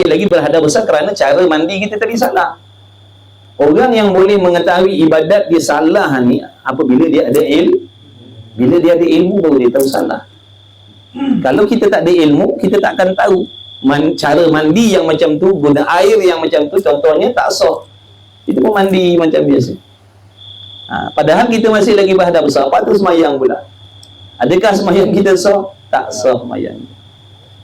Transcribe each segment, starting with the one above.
masih lagi berhadap besar kerana cara mandi kita tadi salah. Orang yang boleh mengetahui ibadat dia salah ni apabila dia ada bila dia ada ilmu baru dia tahu salah. Kalau kita tak ada ilmu, kita tak akan tahu cara mandi yang macam tu, guna air yang macam tu, contohnya tak sah. Kita pun mandi macam biasa. Padahal kita masih lagi berhadap besar. Apa tu semayang pula? Adakah semayang kita sah? Tak sah semayang.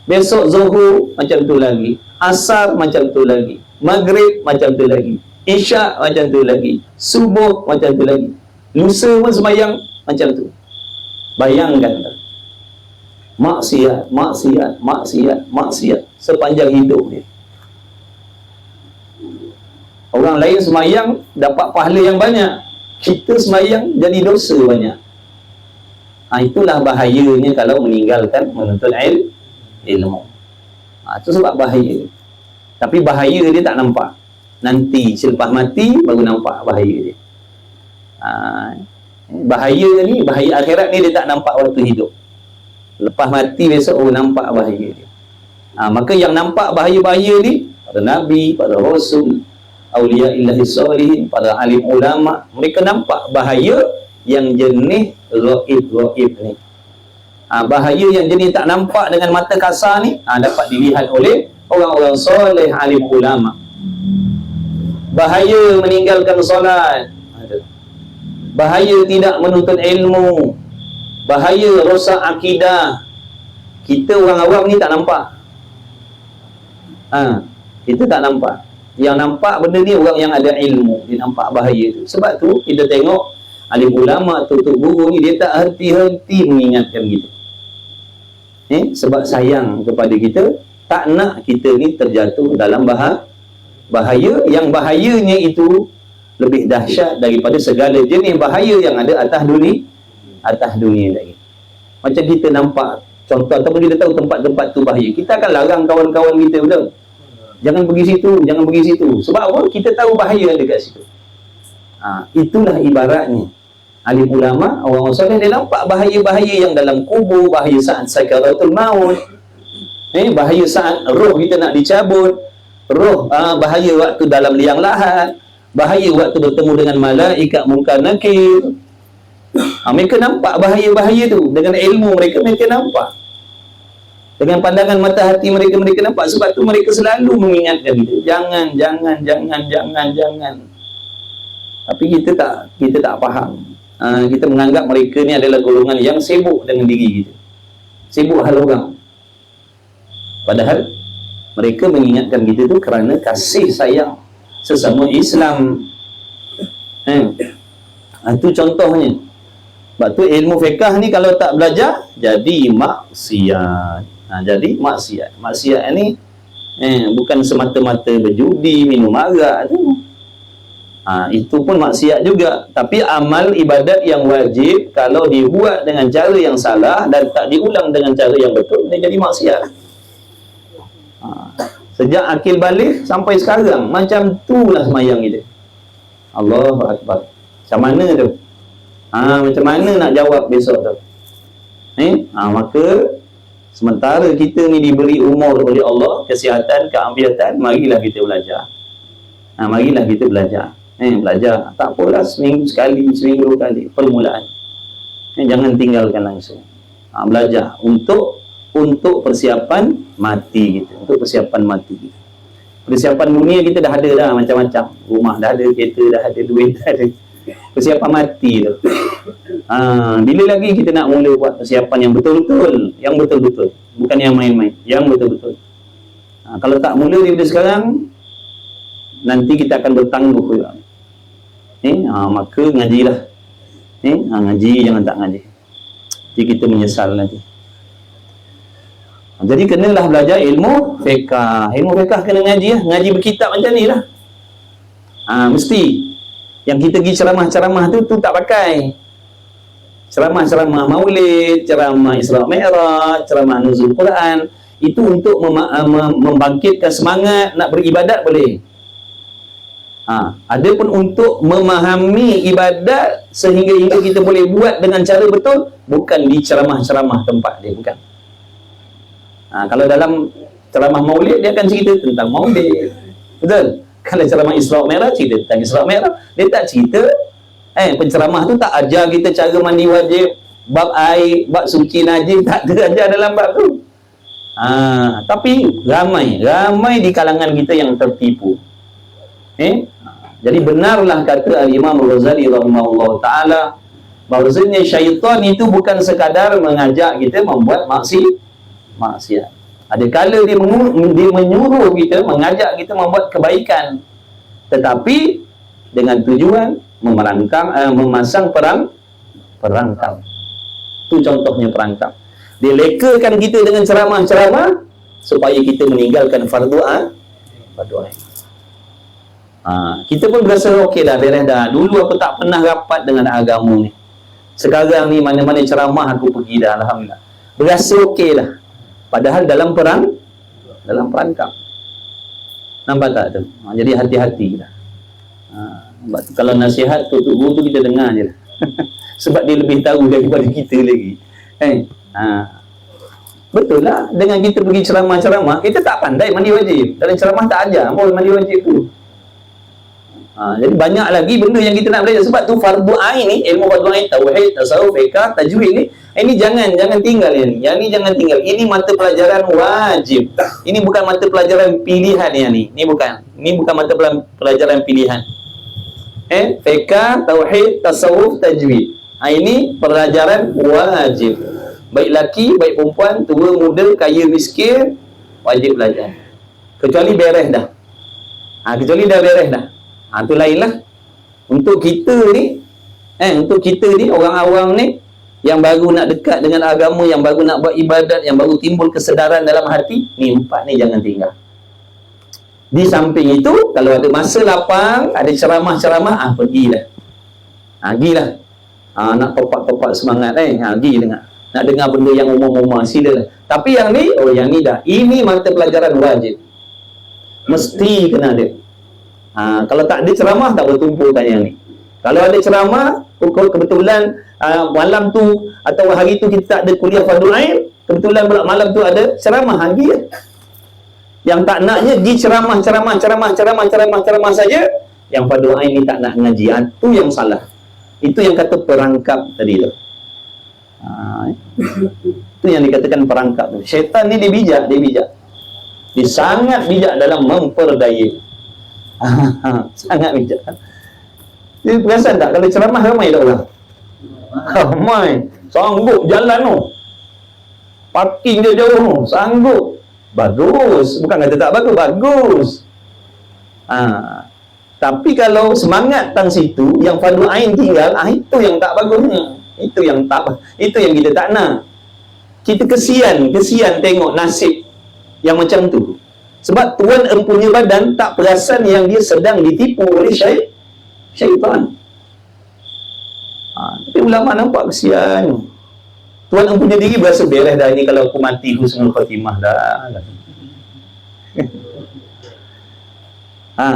Besok Zuhur macam tu lagi, Asar macam tu lagi, Maghrib macam tu lagi, Isyak macam tu lagi, Subuh macam tu lagi, lusa pun semayang macam tu. Bayangkan maksiat sepanjang hidup dia. Orang lain semayang dapat pahala yang banyak, kita semayang jadi dosa banyak. Itulah bahayanya kalau meninggalkan menuntut ilmu. Itu sebab bahaya. Tapi bahaya dia tak nampak. Nanti selepas mati baru nampak bahaya dia. Bahaya ni, bahaya akhirat ni dia tak nampak waktu hidup. Lepas mati besok nampak bahaya dia. Maka yang nampak bahaya-bahaya ni para nabi, para rasul, awliya illahi salihin, para alim ulama, mereka nampak bahaya yang jenis gaib ni. Bahaya yang jenis tak nampak dengan mata kasar ni dapat dilihat oleh orang-orang soleh, alim ulama. Bahaya meninggalkan solat, bahaya tidak menuntut ilmu, bahaya rosak akidah. Kita orang awam ni tak nampak. Kita tak nampak. Yang nampak benda ni orang yang ada ilmu, dia nampak bahaya tu. Sebab tu kita tengok alim ulama, tutup guru ni dia tak henti-henti mengingatkan kita. Sebab sayang kepada kita, tak nak kita ni terjatuh dalam bahaya yang bahayanya itu lebih dahsyat daripada segala jenis bahaya yang ada atas dunia lagi. Macam kita nampak contoh ataupun kita tahu tempat-tempat tu bahaya, kita akan larang kawan-kawan kita, betul? Jangan pergi situ, jangan pergi situ. Sebab apa? Kita tahu bahaya dekat situ. Itulah ibaratnya alim ulama, orang soleh, dia nampak bahaya-bahaya yang dalam kubur, bahaya saat sakaratul maut, bahaya saat roh kita nak dicabut, bahaya waktu dalam liang lahat, bahaya waktu bertemu dengan malaikat munkar nakir. Mereka nampak bahaya-bahaya tu dengan ilmu mereka nampak. Dengan pandangan mata hati mereka nampak. Sebab tu mereka selalu mengingatkan kita, jangan. Tapi kita tak faham. Kita menganggap mereka ni adalah golongan yang sibuk dengan diri kita, sibuk hal orang. Padahal mereka mengingatkan kita tu kerana kasih sayang sesama Islam. Itu contohnya. Sebab tu ilmu fiqah ni kalau tak belajar jadi maksiat. Jadi maksiat ni bukan semata-mata berjudi, minum arak tu. Itu pun maksiat juga. Tapi amal ibadat yang wajib kalau dibuat dengan cara yang salah dan tak diulang dengan cara yang betul, dia jadi maksiat. Sejak akil balik sampai sekarang macam itulah semayang kita. Allahu Akbar. Macam mana tu? Macam mana nak jawab besok tu? Maka sementara kita ni diberi umur oleh Allah, kesihatan, keampiatan, marilah kita belajar. Marilah kita belajar. Belajar. Tak apalah, seminggu sekali, seminggu dua kali, permulaan. Jangan tinggalkan langsung. Belajar untuk persiapan mati kita. Untuk persiapan mati kita. Persiapan dunia kita dah ada dah macam-macam. Rumah dah ada, kereta dah ada, duit dah ada. Persiapan mati tu. Bila lagi kita nak mula buat persiapan yang betul-betul, bukan yang main-main, yang betul-betul. Kalau tak mula daripada sekarang, nanti kita akan bertangguh juga. Maka ngajilah. Ngaji, jangan tak ngaji. Jadi kita menyesal nanti. Jadi kenalah belajar ilmu fiqah. Ilmu fiqah kena ngaji lah. Ngaji berkitab macam ni lah. Mesti. Yang kita pergi ceramah-ceramah tu tak pakai. Ceramah-ceramah maulid, ceramah Isra Mi'raj, ceramah nuzul Quran, itu untuk membangkitkan semangat nak beribadat boleh. Ada pun untuk memahami ibadat sehingga kita boleh buat dengan cara betul, bukan di ceramah-ceramah tempat dia, bukan. Kalau dalam ceramah Maulid, dia akan cerita tentang Maulid. Betul? Kalau ceramah Isra' Mi'raj, cerita tentang Isra' Mi'raj. Dia tak cerita, penceramah tu tak ajar kita cara mandi wajib, bab air, bab suci najis, tak ada ajar dalam bab tu. Tapi ramai di kalangan kita yang tertipu. Jadi benarlah kata Al-Imam Al-Ghazali rahimahullah ta'ala, bahawasanya syaitan itu bukan sekadar mengajak kita membuat maksiat. Ada kala dia menyuruh kita, mengajak kita membuat kebaikan, tetapi dengan tujuan memasang perangkap. Itu contohnya perangkap. Dia lekakan kita dengan ceramah-ceramah supaya kita meninggalkan fardu ain. Kita pun berasa okey dah, beres dah. Dulu aku tak pernah rapat dengan agama ni. Sekarang ni mana-mana ceramah aku pergi dah, alhamdulillah. Berasa okey dah. Padahal dalam perangkap. Nampak tak tu? Jadi hati-hati dah. Sebab tu kalau nasihat tutup guru tu kita dengar je. Sebab dia lebih tahu daripada kita lagi. Betul lah, dengan kita pergi ceramah-ceramah, kita tak pandai mandi wajib. Dalam ceramah tak ajar pun mandi wajib tu. Jadi banyak lagi benda yang kita nak belajar. Sebab tu fardu ain ni, ilmu fardu ain, tauhid, tasawuf, fiqh, tajwid ni, ini jangan tinggal yang ni. Yang ni jangan tinggal. Ini mata pelajaran wajib. Ini bukan mata pelajaran pilihan yang ni. Ini bukan mata pelajaran pilihan. Fiqh, tauhid, tasawuf, tajwid. Ini pelajaran wajib. Baik laki, baik perempuan, tua, muda, kaya, miskin, wajib belajar. Kecuali beres dah. Kecuali dah beres dah. Itu lainlah. Untuk kita ni orang awam ni yang baru nak dekat dengan agama, yang baru nak buat ibadat, yang baru timbul kesedaran dalam hati, ni 4 ni jangan tinggal. Di samping itu, kalau ada masa lapang, ada ceramah-ceramah, pergilah. Pergilah. Nak topak-topak semangat, pergi dengar. Nak dengar benda yang umum-umum, silalah. Tapi yang ni dah. Ini mata pelajaran wajib. Mesti kena ada. Kalau tak ada ceramah, tak bertumpukan yang ni. Kalau ada ceramah, kebetulan malam tu atau hari tu kita tak ada kuliah fardu ain, kebetulan pula malam tu ada ceramah, pergi lah. Yang tak naknya pergi ceramah saja, yang fardu ain ni tak nak ngaji. Itu yang salah. Itu yang kata perangkap tadi tu. Itu yang dikatakan perangkap tu. Syaitan ni dia bijak. Dia sangat bijak dalam memperdaya. Sangat bijak. Dia perasan tak kalau ceramah ramai tak orang? Ramai. Sanggup jalan tu. Parking dia jauh tu. Sanggup. Bagus. Bukan kata tak bagus. Bagus. Tapi kalau semangat tang situ, yang fardu ain tinggal, itu yang tak bagusnya. Itu yang kita tak nak. Kita kesian tengok nasib yang macam tu. Sebab tuan empunya badan tak perasan yang dia sedang ditipu oleh syaitan. Tapi ulama nampak kesian. Tuan empunya diri berasa beres dah, ini kalau aku mati husnul khatimah dah.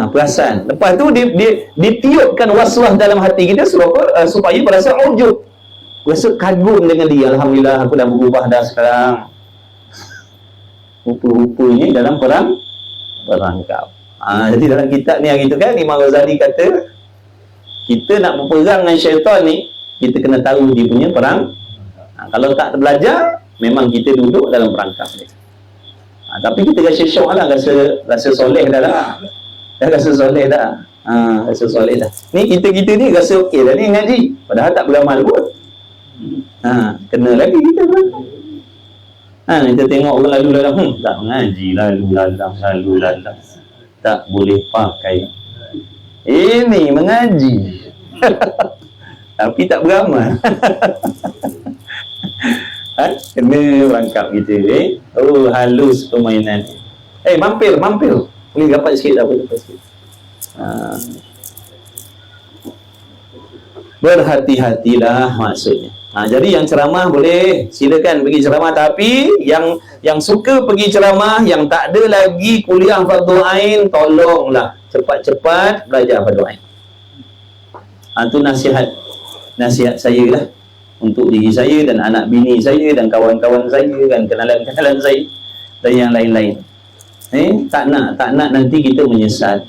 Perasan. Lepas tu dia tiupkan waswas dalam hati kita supaya berasa ujub. Berasa kagum dengan dia. Alhamdulillah aku dah berubah dah sekarang. Rupa-rupanya dalam perangkap. Jadi dalam kitab ni hari tu kan Imam Ghazali kata, kita nak berperang dengan syaitan ni, kita kena tahu dia punya perang. Kalau tak belajar, memang kita duduk dalam perangkap ni. Tapi kita rasa syok lah, rasa soleh dah lah. Rasa soleh dah. Ni kita ni rasa okey dah ni ngaji. Padahal tak beramal pun. Kena lagi kita berangkat. Kita tengok orang lalu lalang, tak mengaji, lalu lalang, tak boleh pakai. Ini mengaji. Tapi tak beramal. Kena berangkap kita. Halus permainan. Mampir. Boleh dapat sikit, tak boleh dapat sikit. Berhati-hatilah maksudnya. Jadi yang ceramah boleh, silakan pergi ceramah, tapi yang suka pergi ceramah, yang tak ada lagi kuliah fardu ain, tolonglah cepat-cepat belajar fardu ain. Itu nasihat saya lah untuk diri saya dan anak bini saya dan kawan-kawan saya dan kenalan-kenalan saya dan yang lain-lain. Tak nak nanti kita menyesal.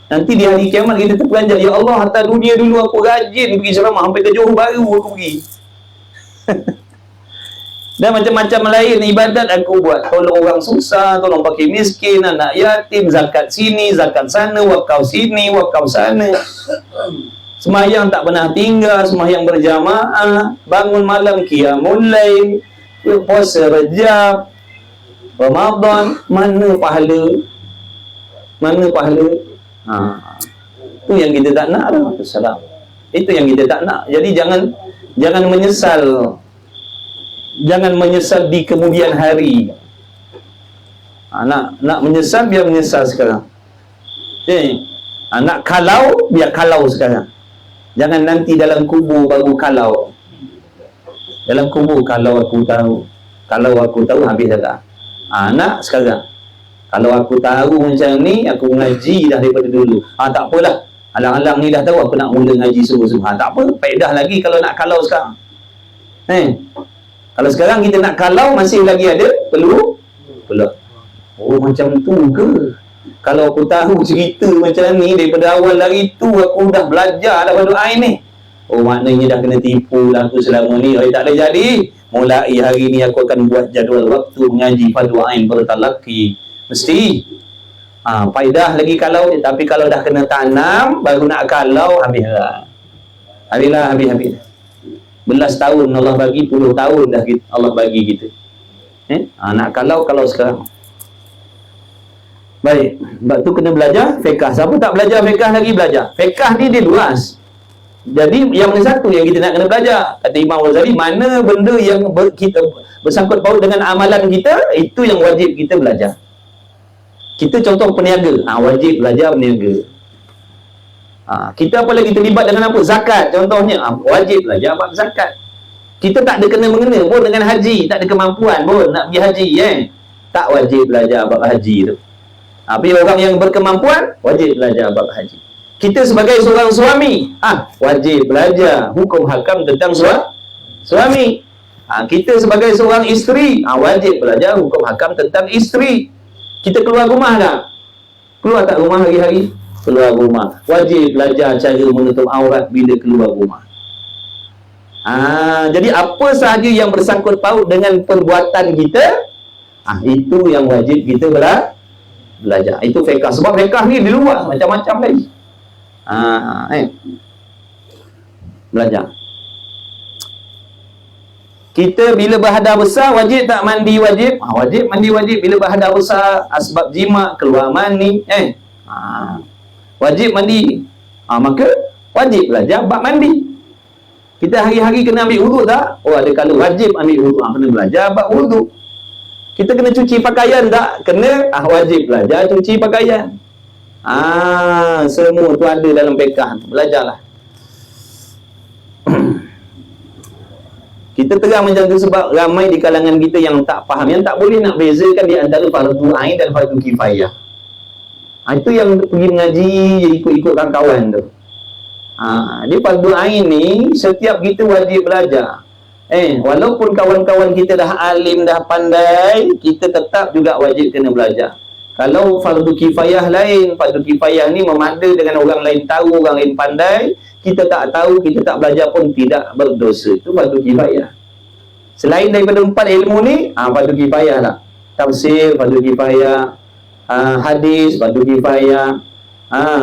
Nanti di hari kiamat kita terperanjat, ya Allah, atas dunia dulu aku rajin pergi ceramah sampai ke Johor Bahru aku pergi. Dan macam-macam lain ibadat aku buat. Tolong orang susah, tolong pakai miskin, anak yatim, zakat sini, zakat sana, wakaf sini, wakaf sana. Sembahyang tak pernah tinggal, sembahyang berjamaah, bangun malam qiyamul lail, puasa Rajab, Ramadan, mana pahala? Mana pahala? Itu yang kita tak nak lah. Itu yang kita tak nak. Jadi jangan menyesal. Jangan menyesal di kemudian hari. Nak menyesal, biar menyesal sekarang. Nak kalau, biar kalau sekarang. Jangan nanti dalam kubur baru kalau. Dalam kubur, kalau aku tahu habis dah. Nak sekarang. Kalau aku tahu macam ni, aku ngaji dah daripada dulu. Tak apalah. Alang-alang ni dah tahu, aku nak mula ngaji sungguh-sungguh. Tak apa, faedah lagi kalau nak kalau sekarang. Kalau sekarang kita nak kalau, masih lagi ada peluang. Oh, macam tu ke? Kalau aku tahu cerita macam ni daripada awal hari tu, aku dah belajar dah fardu ain ni. Oh, maknanya dah kena tipu lah aku selama ni. Tak boleh jadi. Mulai hari ni aku akan buat jadual waktu mengaji fardu ain bertalaqi. Mesti. Faedah lagi kalau, tapi kalau dah kena tanam baru nak kalau, habislah. Habis. Belas tahun Allah bagi, puluh tahun dah Allah bagi kita. Nak kalau sekarang. Baik, sebab tu kena belajar fiqh. Siapa tak belajar fiqh lagi, belajar. Fiqh ni dia luas. Jadi yang mana satu yang kita nak kena belajar? Kata Imam Ghazali, mana benda yang kita bersangkut paut dengan amalan kita, itu yang wajib kita belajar. Kita contoh peniaga, wajib belajar peniaga. Kita apalagi terlibat dengan apa? Zakat contohnya, wajib belajar bab zakat. Kita tak ada kena-mengena pun dengan haji, tak ada kemampuan pun nak pergi haji, tak wajib belajar bab haji tu. Tapi orang yang berkemampuan wajib belajar bab haji. Kita sebagai seorang suami, wajib belajar hukum hakam tentang suami. Kita sebagai seorang isteri, wajib belajar hukum hakam tentang isteri. Kita keluar rumah tak? Keluar tak rumah hari-hari? Keluar rumah, wajib belajar cara menutup aurat bila keluar rumah. Jadi apa sahaja yang bersangkut paut dengan perbuatan kita, itu yang wajib kita belajar. Itu fiqh. Sebab fiqh ni di luar macam-macam lagi. Belajar. Kita bila berhadas besar, wajib tak mandi wajib? Wajib mandi wajib. Bila berhadas besar, asbab jima, keluar mani, wajib mandi. Maka wajib belajar bab mandi. Kita hari-hari kena ambil wuduk tak? Ada kalau wajib ambil wuduk, kena belajar bab wuduk. Kita kena cuci pakaian tak? Kena, wajib belajar cuci pakaian. Semua tu ada dalam fiqh. Belajarlah. Kita terang macam tu sebab ramai di kalangan kita yang tak faham, yang tak boleh nak bezakan di antara fardu ain dan fardu kifayah. Itu yang pergi mengaji ikut-ikut kawan-kawan tu. Dia fardu ain ni setiap kita wajib belajar. Walaupun kawan-kawan kita dah alim, dah pandai, kita tetap juga wajib kena belajar. Kalau fardu kifayah lain, fardu kifayah ni memada dengan orang lain tahu, orang lain pandai, kita tak tahu, kita tak belajar pun tidak berdosa. Itu fardu kifayah. Selain daripada 4 ilmu ni, fardu kifayah lah. Tafsir, fardu kifayah, hadis, fardu kifayah,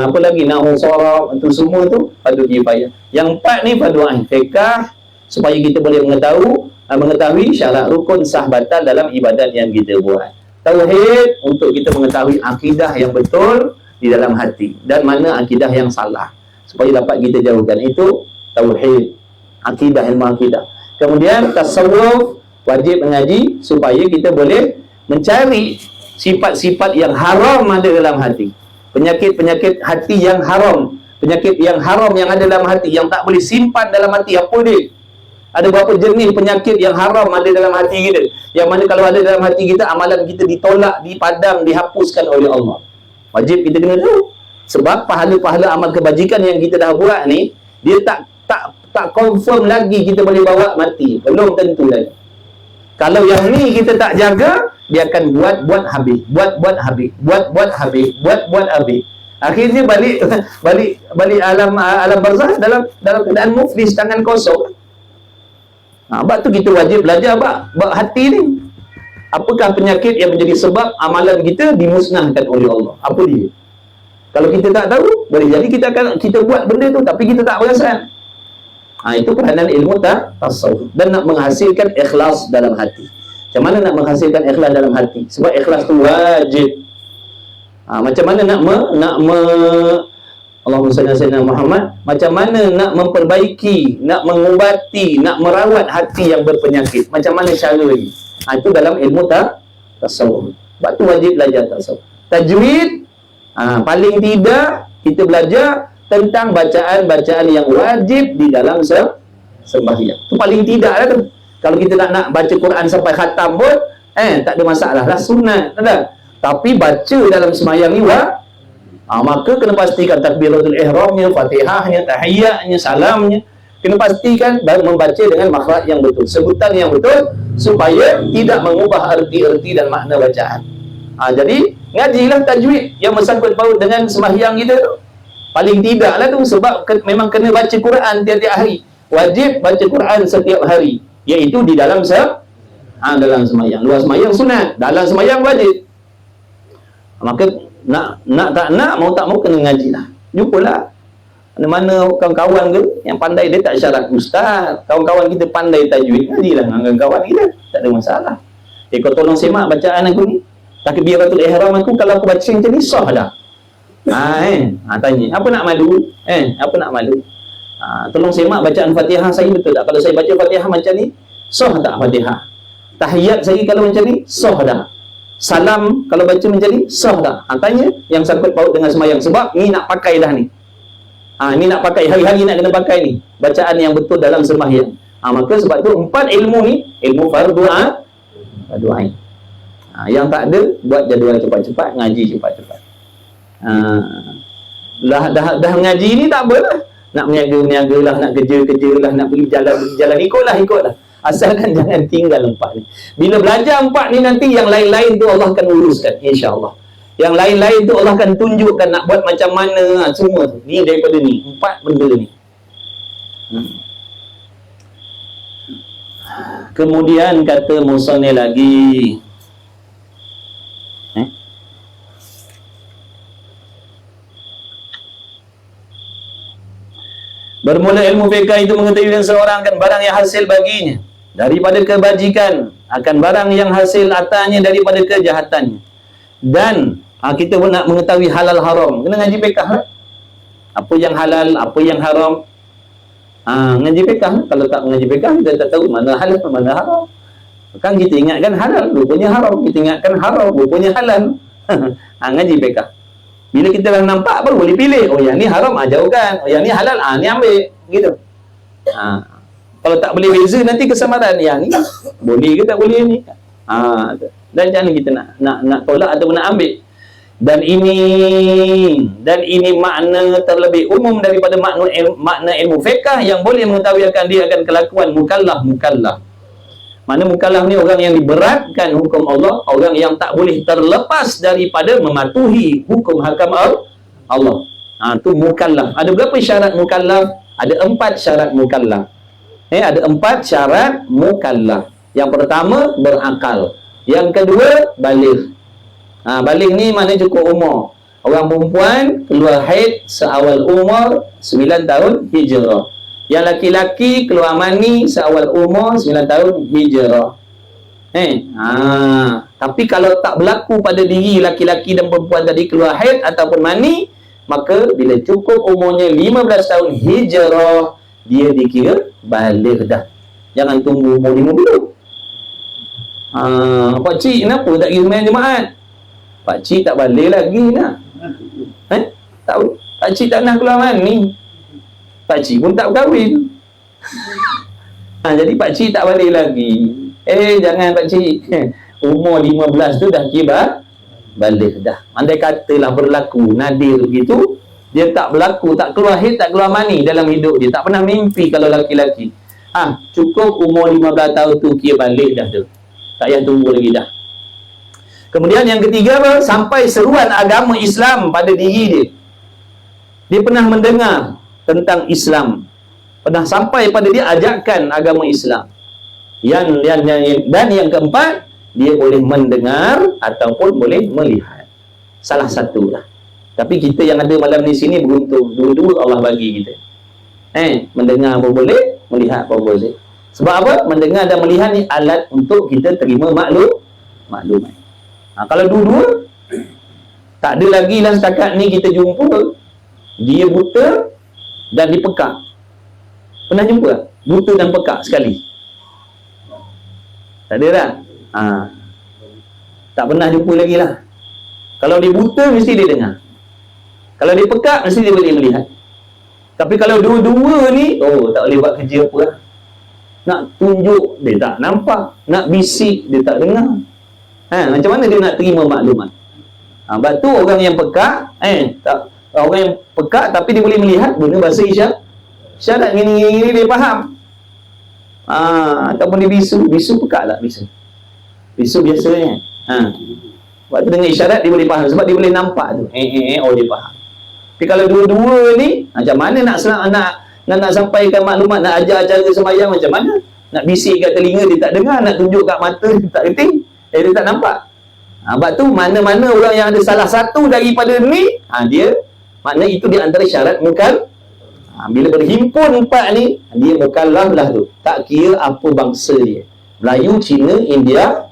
apa lagi, nahwu sharaf, itu semua tu fardu kifayah. Yang 4 ni fardu ain, fiqh, supaya kita boleh mengetahui syarat rukun sah batal dalam ibadat yang kita buat. Tauhid, untuk kita mengetahui akidah yang betul di dalam hati dan mana akidah yang salah supaya dapat kita jauhkan. Itu tauhid, akidah, ilmu akidah. Kemudian tasawuf, wajib mengaji supaya kita boleh mencari sifat-sifat yang haram ada dalam hati, penyakit-penyakit hati yang haram, penyakit yang haram yang ada dalam hati, yang tak boleh simpan dalam hati. Apa dia? Ada berapa jenis penyakit yang haram ada dalam hati kita, yang mana kalau ada dalam hati kita, amalan kita ditolak, dipadam, dihapuskan oleh Allah. Wajib kita kena tahu. Sebab pahala-pahala amal kebajikan yang kita dah buat ni, dia tak confirm lagi kita boleh bawa mati. Belum tentu lagi. Kalau yang ni kita tak jaga, dia akan buat habis, buat habis. Akhirnya balik alam barzakh dalam keadaan muflis, tangan kosong. Sebab tu kita wajib belajar bab hati ni. Apakah penyakit yang menjadi sebab amalan kita dimusnahkan oleh Allah? Apa dia? Kalau kita tak tahu, boleh jadi kita buat benda tu tapi kita tak perasan. Itu peranan ilmu tasawuf. Dan nak menghasilkan ikhlas dalam hati. Macam mana nak menghasilkan ikhlas dalam hati? Sebab ikhlas tu wajib. Macam mana Allahumma salli ala sayyidina Muhammad, macam mana nak memperbaiki, nak mengubati, nak merawat hati yang berpenyakit? Macam mana cara ni? Itu dalam ilmu tasawuf. Sebab tu wajib belajar tasawuf. Tajwid, paling tidak kita belajar tentang bacaan-bacaan yang wajib di dalam sembahyang. Itu paling tidak lah tu. Kalau kita nak baca Quran sampai khatam pun tak ada masalah lah, sunat, tak? Tapi baca dalam sembahyang ni maka kena pastikan takbiratul ihramnya, fatihahnya, tahiyyatnya, salamnya, kena pastikan dan membaca dengan makhraj yang betul, sebutan yang betul, supaya tidak mengubah arti-arti dan makna bacaan. Jadi ngajilah tajwid yang bersangkut paut dengan sembahyang kita tu. Paling tidak lah tu, sebab memang kena baca Quran tiap-tiap hari. Wajib baca Quran setiap hari, iaitu di dalam dalam sembahyang. Luar sembahyang sunat, dalam sembahyang wajib. Maka nak tak nak, mau tak mau kena ngaji lah. Jumpalah mana kawan-kawan ke yang pandai, dia tak syarat ustaz. Kawan-kawan kita pandai tajwid, ngajilah dengan kawan kita, tak ada masalah. Kau tolong semak bacaan aku ni, takbiratul ihram aku kalau aku baca macam ni sah dah. Tanya, apa nak malu? Apa nak malu? Tolong semak bacaan Fatihah saya betul tak? Kalau saya baca Fatihah macam ni, sah tak Fatihah? Tahiyat saya kalau macam ni, sah dah? Salam kalau baca macam ni, sah tak? Tanya yang sangkut paut dengan sembahyang. Sebab ni nak pakai dah ni. Ni nak pakai, hari-hari nak kena pakai ni, bacaan yang betul dalam sembahyang. Maka sebab tu 4 ilmu ni, ilmu fardu ain. Yang tak ada, buat jadual cepat-cepat, ngaji cepat-cepat. Dah ngaji ni tak apalah, nak meniaga lah, nak kerja lah, nak pergi jalan, ikutlah. Asalkan jangan tinggal 4 ni. Bila belajar 4 ni, nanti yang lain-lain tu Allah akan uruskan, insya-Allah. Yang lain-lain tu Allah akan tunjukkan nak buat macam mana, semua tu. Ni daripada ni, 4 benda ni. Kemudian kata musannif lagi, bermula ilmu fiqh itu mengetahui seorang kan barang yang hasil baginya daripada kebajikan, akan barang yang hasil atasnya daripada kejahatannya. Dan kita pun nak mengetahui halal haram, kena ngaji fiqh lah. Apa yang halal, apa yang haram. Ngaji fiqh. Kalau tak mengaji fiqh, kita tak tahu mana halal, mana haram. Kan kita ingatkan halal, rupanya haram. Kita ingatkan haram, rupanya halal. Ngaji fiqh. Bila kita dah nampak, baru boleh pilih. Oh, yang ni haram, jauhkan. Oh, yang ni halal, ni ambil. Gitu. Kalau tak boleh beza, nanti kesamaran. Yang ni boleh ke tak boleh ni? Dan jangan kita nak tolak ataupun nak ambil. Dan ini makna terlebih umum daripada makna ilmu fiqh yang boleh mengetahui akan dia akan kelakuan mukallaf. Makna mukallaf ni orang yang diberatkan hukum Allah, orang yang tak boleh terlepas daripada mematuhi hukum hakam Allah. Tu mukallaf. Ada berapa syarat mukallaf? Ada 4 syarat mukallaf. Ada 4 syarat mukallaf. Yang pertama, berakal. Yang kedua, baligh. Baligh ni maknanya cukup umur. Orang perempuan keluar haid seawal umur 9 tahun hijrah. Yang laki-laki keluar mani seawal umur 9 tahun hijrah. Tapi kalau tak berlaku pada diri laki-laki dan perempuan tadi keluar haid ataupun mani, maka bila cukup umurnya 15 tahun hijrah, dia dikira baligh dah. Jangan tunggu umur 50. Pak cik kenapa tak pergi sembahyang Jumaat? Pak cik tak balik lagi nak. Tahu? Pak cik tak nak keluar mani. Pak cik pun tak berkahwin. Jadi pak cik tak balik lagi. Jangan pak cik. Umur 15 tu dah kira balik dah. Andai katalah berlaku nadir begitu, dia tak berlaku, tak keluar haid, tak keluar mani dalam hidup dia, tak pernah mimpi kalau laki-laki. Cukup umur 15 tahun tu kira balik dah tu. Tak payah tunggu lagi dah. Kemudian yang ketiga apa? Sampai seruan agama Islam pada diri dia. Dia pernah mendengar tentang Islam. Pernah sampai pada dia ajakan agama Islam. Dan yang keempat, dia boleh mendengar ataupun boleh melihat. Salah satu lah. Tapi kita yang ada malam di sini beruntung. Dua-dua Allah bagi kita. Mendengar pun boleh, melihat pun boleh. Sebab apa? Mendengar dan melihat ni alat untuk kita terima maklumat. Kalau dua-dua, tak ada lagi lah setakat ni kita jumpa dia buta dan dipekak. Pernah jumpa? Buta dan pekak sekali. Tak ada tak? Tak pernah jumpa lagi lah. Kalau dia buta, mesti dia dengar. Kalau dia pekak, mesti dia boleh melihat. Tapi kalau dua-dua ni, tak boleh buat kerja apa lah. Nak tunjuk, dia tak nampak. Nak bisik, dia tak dengar. Macam mana dia nak terima maklumat? Sebab tu orang yang pekak, orang yang pekak tapi dia boleh melihat guna bahasa isyarat gini dia faham. Ataupun dia bisu pekak tak bisu biasanya. Sebab tu dengan isyarat dia boleh faham, sebab dia boleh nampak tu. Dia faham. Tapi kalau dua-dua ni, macam mana nak sampaikan maklumat, nak ajar cara sembahyang macam mana? Nak bisik kat telinga dia tak dengar, nak tunjuk kat mata dia tak kerti, dia tak nampak. Sebab tu mana-mana orang yang ada salah satu daripada ni, dia makna itu di antara syarat mukal. Bila berhimpun empat ni, dia mukallaf lah tu. Tak kira apa bangsa dia, Melayu, Cina, India,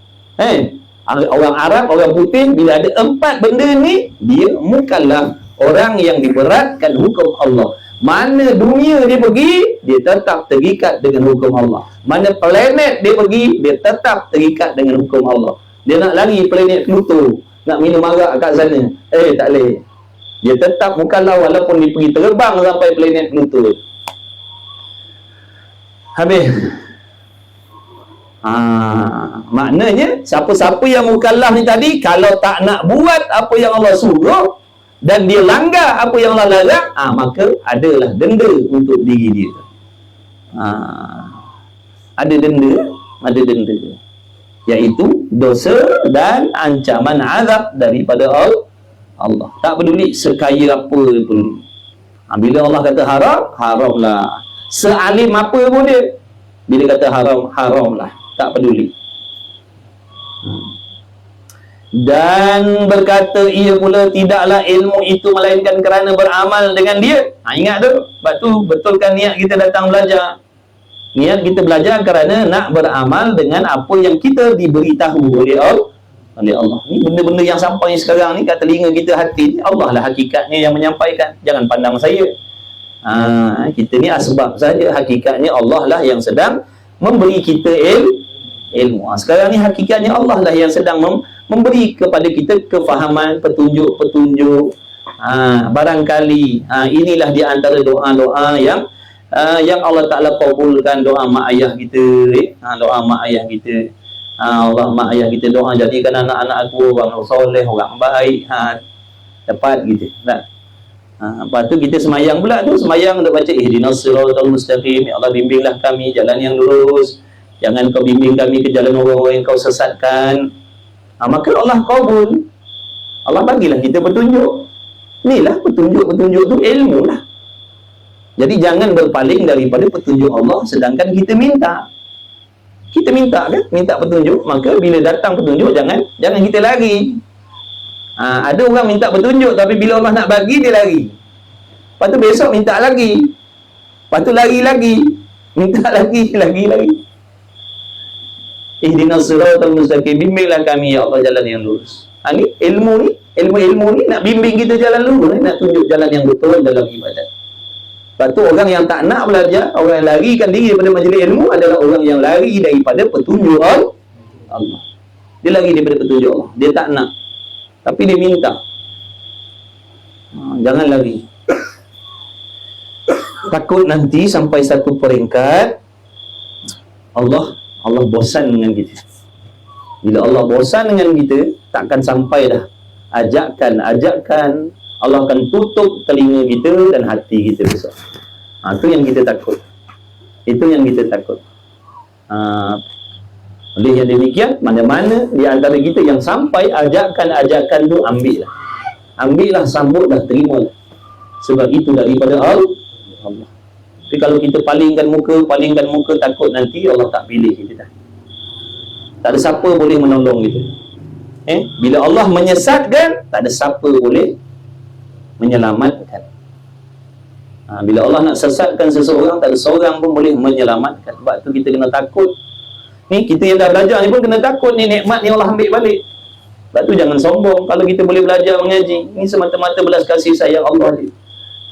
orang Arab, orang putih. Bila ada empat benda ni, dia mukallaf. Orang yang diberatkan hukum Allah. Mana dunia dia pergi, dia tetap terikat dengan hukum Allah. Mana planet dia pergi, dia tetap terikat dengan hukum Allah. Dia nak lari planet Pluto, nak minum arak kat sana, tak boleh. Dia tetap mukallaf walaupun dia pergi terbang sampai planet Pluto. Habis. Maknanya siapa-siapa yang mukallaf ni tadi, kalau tak nak buat apa yang Allah suruh dan dia langgar apa yang Allah larang, maka adalah denda untuk diri dia. Ada denda, iaitu dosa dan ancaman azab daripada Allah. Tak peduli sekaya apa pun. Bila Allah kata haram, haramlah. Sealim apa pun dia, bila kata haram, haramlah. Tak peduli. Dan berkata ia pula, tidaklah ilmu itu melainkan kerana beramal dengan dia. Ingat tu. Sebab tu betulkan niat kita datang belajar. Niat kita belajar kerana nak beramal dengan apa yang kita diberitahu oleh Allah. Ni benda-benda yang sampai sekarang ni kat telinga kita, hati, Allah lah hakikatnya yang menyampaikan. Jangan pandang saya. Kita ni asbab saja. Hakikatnya Allah lah yang sedang memberi kita ilmu. Sekarang ni hakikatnya Allah lah yang sedang memberi kepada kita kefahaman, petunjuk. Barangkali inilah di antara doa-doa yang Allah Ta'ala kabulkan, doa mak ayah kita. Doa mak ayah kita. Allah, mak ayah kita doa, jadikan anak-anak aku orang soleh, orang baik. Dapat gitu. Lepas tu kita semayang pula tu. Semayang untuk baca ihdinas siratal mustaqim. Ya Allah, bimbinglah kami jalan yang lurus. Jangan kau bimbing kami ke jalan orang-orang yang kau sesatkan. Maka Allah kabul. Allah bagilah kita petunjuk. Inilah petunjuk-petunjuk tu ilmu lah. Jadi jangan berpaling daripada petunjuk Allah sedangkan kita minta. Kita minta kan? Minta petunjuk. Maka bila datang petunjuk, jangan kita lari. Ada orang minta petunjuk, tapi bila Allah nak bagi, dia lari. Lepas tu besok minta lagi. Lepas tu lari lagi. Minta lagi. Ihdinas siratal mustaqim, bimbinglah kami ya Allah jalan yang lurus. Ni ilmu ni nak bimbing kita jalan lurus, nak tunjuk jalan yang betul dalam ibadat. Lepas tu orang yang tak nak belajar, orang yang larikan diri daripada majlis ilmu adalah orang yang lari daripada petunjuk Allah. Dia lari daripada petunjuk Allah. Dia tak nak, tapi dia minta. Jangan lari. Takut nanti sampai satu peringkat Allah bosan dengan kita. Bila Allah bosan dengan kita, takkan sampai dah ajakan Allah akan tutup telinga kita dan hati kita besok. Itu yang kita takut. Oleh yang demikian, mana-mana di antara kita yang sampai ajakan-ajakan tu, ambillah, sambutlah, terimalah. Sebab itu daripada Allah. Tapi kalau kita palingkan muka, takut nanti Allah tak pilih kita dah. Tak ada siapa boleh menolong kita. Bila Allah menyesatkan, tak ada siapa boleh menyelamatkan. Bila Allah nak sesatkan seseorang, tak ada seorang pun boleh menyelamatkan. Sebab tu kita kena takut. Ni kita yang dah belajar ni pun kena takut ni nikmat ni Allah ambil balik. Sebab tu jangan sombong kalau kita boleh belajar mengaji. Ni semata-mata belas kasih sayang Allah ni.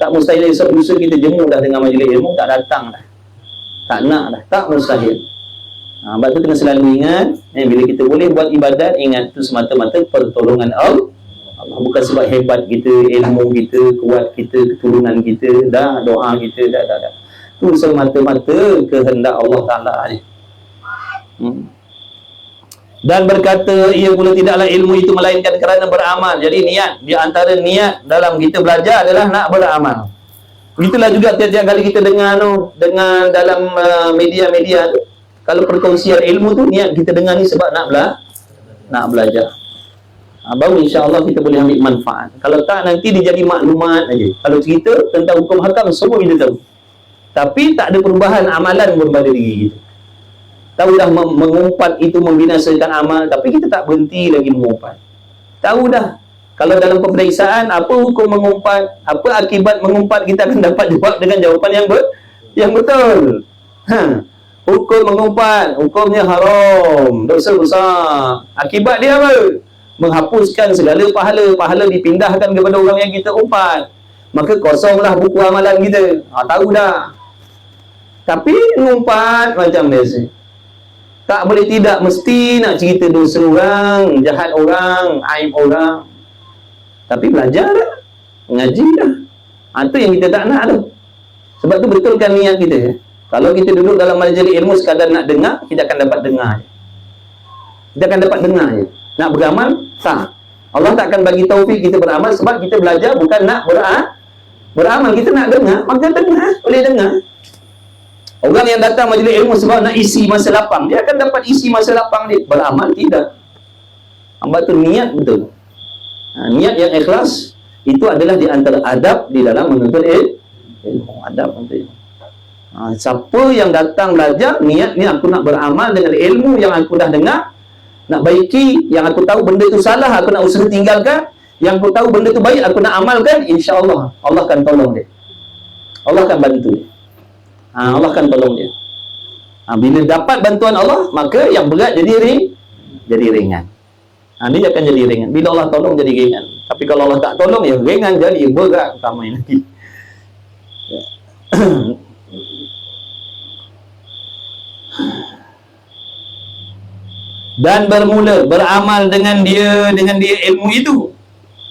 Tak mustahil esok lusa kita jemu dah dengan majlis ilmu, tak datang dah. Tak nak dah, tak mustahil. Sebab tu kena selalu ingat, bila kita boleh buat ibadat, ingat tu semata-mata pertolongan Allah. Bukan sebab hebat kita, ilmu kita, kuat kita, keturunan kita, dah doa kita, dah. Tu semata-mata kehendak Allah Ta'ala ni. Dan berkata, ia pula tidaklah ilmu itu melainkan kerana beramal. Jadi niat, di antara niat dalam kita belajar adalah nak beramal. Itulah juga tiap-tiap kali kita dengar dengan dalam media-media tu, kalau perkongsian ilmu tu, niat kita dengar ni sebab nak belajar. Baru insya-Allah kita boleh ambil manfaat. Kalau tak, nanti dia jadi maklumat aja. Kalau cerita tentang hukum hakam, semua kita tahu, tapi tak ada perubahan amalan pun pada diri kita. Tahu dah mengumpat itu membinasakan amal, tapi kita tak berhenti lagi mengumpat. Tahu dah kalau dalam peperiksaan apa hukum mengumpat, apa akibat mengumpat, kita akan dapat jawab dengan jawapan yang betul. Hukum mengumpat, hukumnya haram, dosa besar. Akibat dia apa? Menghapuskan segala pahala dipindahkan kepada orang yang kita umpat. Maka kosonglah buku amalan kita. Tahu dah. Tapi ngumpat macam biasa. Tak boleh tidak, mesti nak cerita dosa orang, jahat orang, aib orang. Tapi belajar dah, mengaji dah. Itu yang kita tak nak tu. Sebab tu betulkan niat kita. Kalau kita duduk dalam majlis ilmu sekadar nak dengar, kita akan dapat dengar. Kita akan dapat dengar je. Nak beramal, tak. Allah tak akan bagi taufik kita beramal sebab kita belajar bukan nak beramal. Kita nak dengar, maka dengar, boleh dengar. Orang yang datang majlis ilmu sebab nak isi masa lapang, dia akan dapat isi masa lapang dia. Beramal tidak. Hamba tu niat betul. Niat yang ikhlas itu adalah di antara adab di dalam menuntut ilmu. Adab untuk ilmu. Siapa yang datang belajar, niat ni aku nak beramal dengan ilmu yang aku dah dengar, nak baiki, yang aku tahu benda tu salah, aku nak usaha tinggalkan, yang aku tahu benda tu baik, aku nak amalkan, insya-Allah Allah akan tolong dia. Allah akan bantu dia. Allah akan tolong dia. Bila dapat bantuan Allah, maka yang berat jadi ringan. Dia akan jadi ringan. Bila Allah tolong jadi ringan. Tapi kalau Allah tak tolong, ya ringan jadi berat utama lagi. Dan bermula beramal dengan dia ilmu itu,